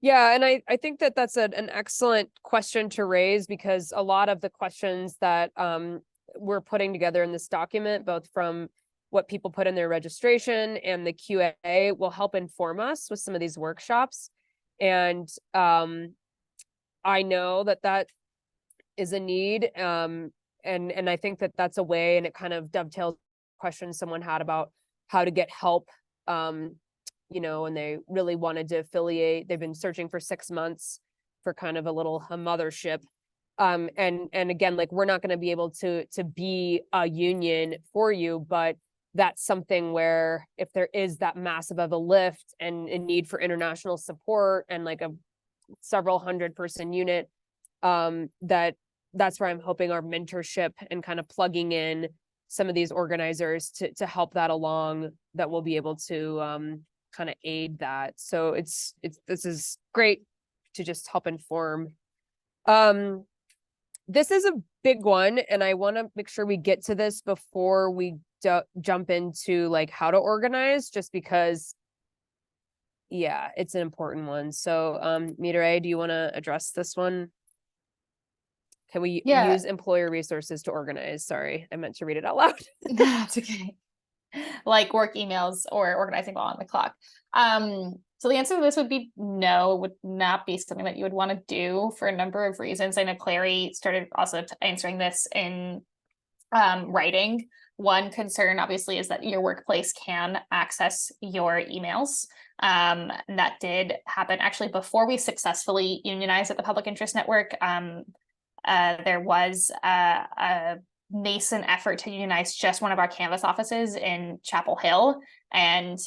Yeah, and I think that that's an excellent question to raise, because a lot of the questions that we're putting together in this document, both from what people put in their registration and the QA, will help inform us with some of these workshops. And I know that is a need, and I think that that's a way, and it kind of dovetails questions someone had about how to get help. And they really wanted to affiliate. They've been searching for 6 months for kind of a mothership. And again, like, we're not going to be able to be a union for you, but that's something where if there is that massive of a lift and a need for international support and like a several 100-person unit, that's where I'm hoping our mentorship and kind of plugging in some of these organizers to help that along, that we'll be able to kind of aid that. So this is great to just help inform. This is a big one, and I want to make sure we get to this before we jump into like how to organize, just because, yeah, it's an important one. So Mireille, do you want to address this one? Can we use employer resources to organize? Sorry, I meant to read it out loud.
That's okay. Like work emails or organizing while on the clock. So the answer to this would be no, it would not be something that you would want to do for a number of reasons. I know Clary started also answering this in writing. One concern obviously is that your workplace can access your emails. And that did happen actually before we successfully unionized at the Public Interest Network. There was a nascent effort to unionize just one of our Canvas offices in Chapel Hill, and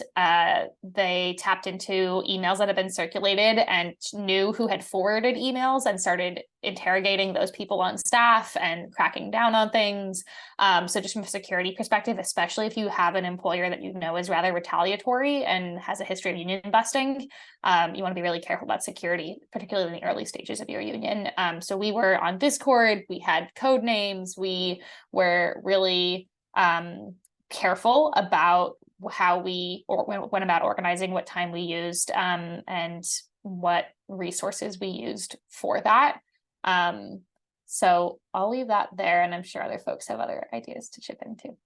they tapped into emails that had been circulated and knew who had forwarded emails and started interrogating those people on staff and cracking down on things. So just from a security perspective, especially if you have an employer that you know is rather retaliatory and has a history of union busting, you want to be really careful about security, particularly in the early stages of your union. So we were on Discord, we had code names, we were really careful about how we went about organizing, what time we used, and what resources we used for that. So I'll leave that there, and I'm sure other folks have other ideas to chip into.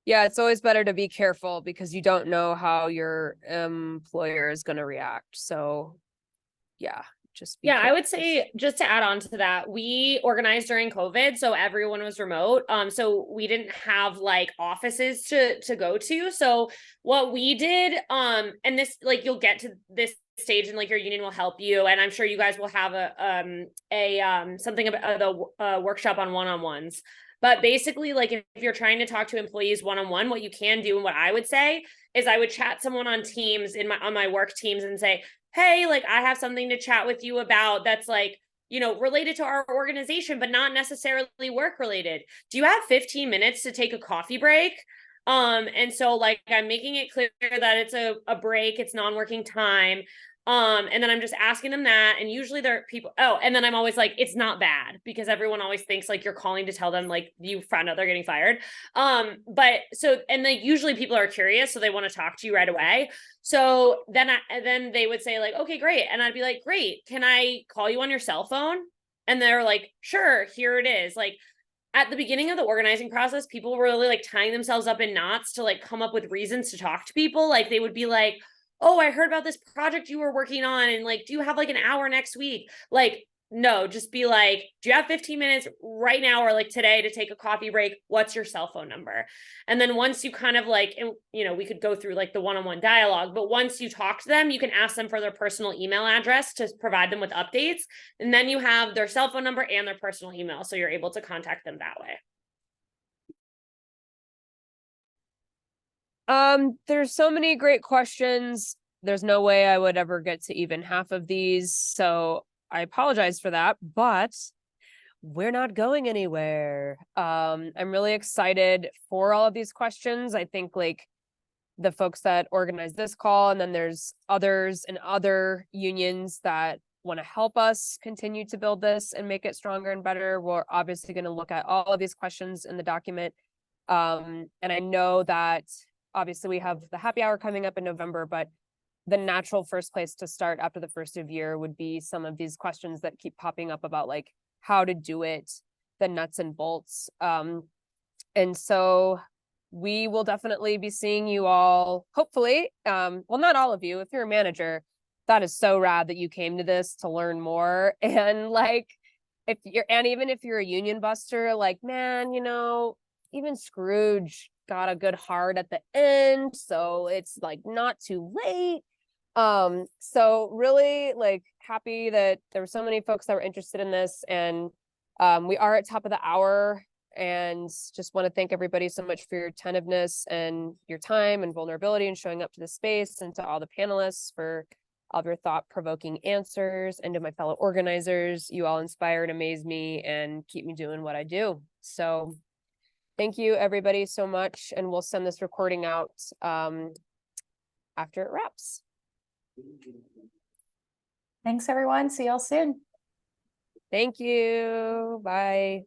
Yeah, it's always better to be careful because you don't know how your employer is going to react. So yeah, just be careful.
I would say, just to add on to that, we organized during COVID, so everyone was remote. So we didn't have like offices to go to. So what we did, and this, like, you'll get to this stage and like your union will help you, and I'm sure you guys will have something about the workshop on one-on-ones. But basically, like, if you're trying to talk to employees one-on-one, what you can do, and what I would say is I would chat someone on Teams on my work teams and say, hey, like, I have something to chat with you about that's like, related to our organization, but not necessarily work related. Do you have 15 minutes to take a coffee break? And so like, I'm making it clear that it's a break, it's non-working time. And then I'm just asking them that. And usually there are people, and then I'm always like, it's not bad, because everyone always thinks like you're calling to tell them like you found out they're getting fired. And then usually people are curious, so they want to talk to you right away. So then they would say like, okay, great. And I'd be like, great, can I call you on your cell phone? And they're like, sure, here it is. Like, at the beginning of the organizing process, people were really like tying themselves up in knots to like come up with reasons to talk to people. Like they would be like, oh, I heard about this project you were working on, and like, do you have like an hour next week? Like, no, just be like, do you have 15 minutes right now or like today to take a coffee break? What's your cell phone number? And then once you kind of like, and, you know, we could go through like the one-on-one dialogue, but once you talk to them, you can ask them for their personal email address to provide them with updates. And then you have their cell phone number and their personal email. So you're able to contact them that way.
There's so many great questions. There's no way I would ever get to even half of these, so I apologize for that, but we're not going anywhere. I'm really excited for all of these questions. I think like the folks that organized this call, and then there's others and other unions that want to help us continue to build this and make it stronger and better. We're obviously going to look at all of these questions in the document. And I know that obviously we have the happy hour coming up in November, but the natural first place to start after the first of year would be some of these questions that keep popping up about like how to do it, the nuts and bolts. And so we will definitely be seeing you all, hopefully, well, not all of you. If you're a manager, that is so rad that you came to this to learn more. And like, even if you're a union buster, like, man, you know, even Scrooge got a good heart at the end, so it's like not too late. So really like happy that there were so many folks that were interested in this, and we are at top of the hour, and just want to thank everybody so much for your attentiveness and your time and vulnerability and showing up to the space, and to all the panelists for all of your thought-provoking answers, and to my fellow organizers. You all inspire and amaze me and keep me doing what I do. So thank you everybody so much, and we'll send this recording out after it wraps.
Thanks, everyone. See y'all soon.
Thank you. Bye.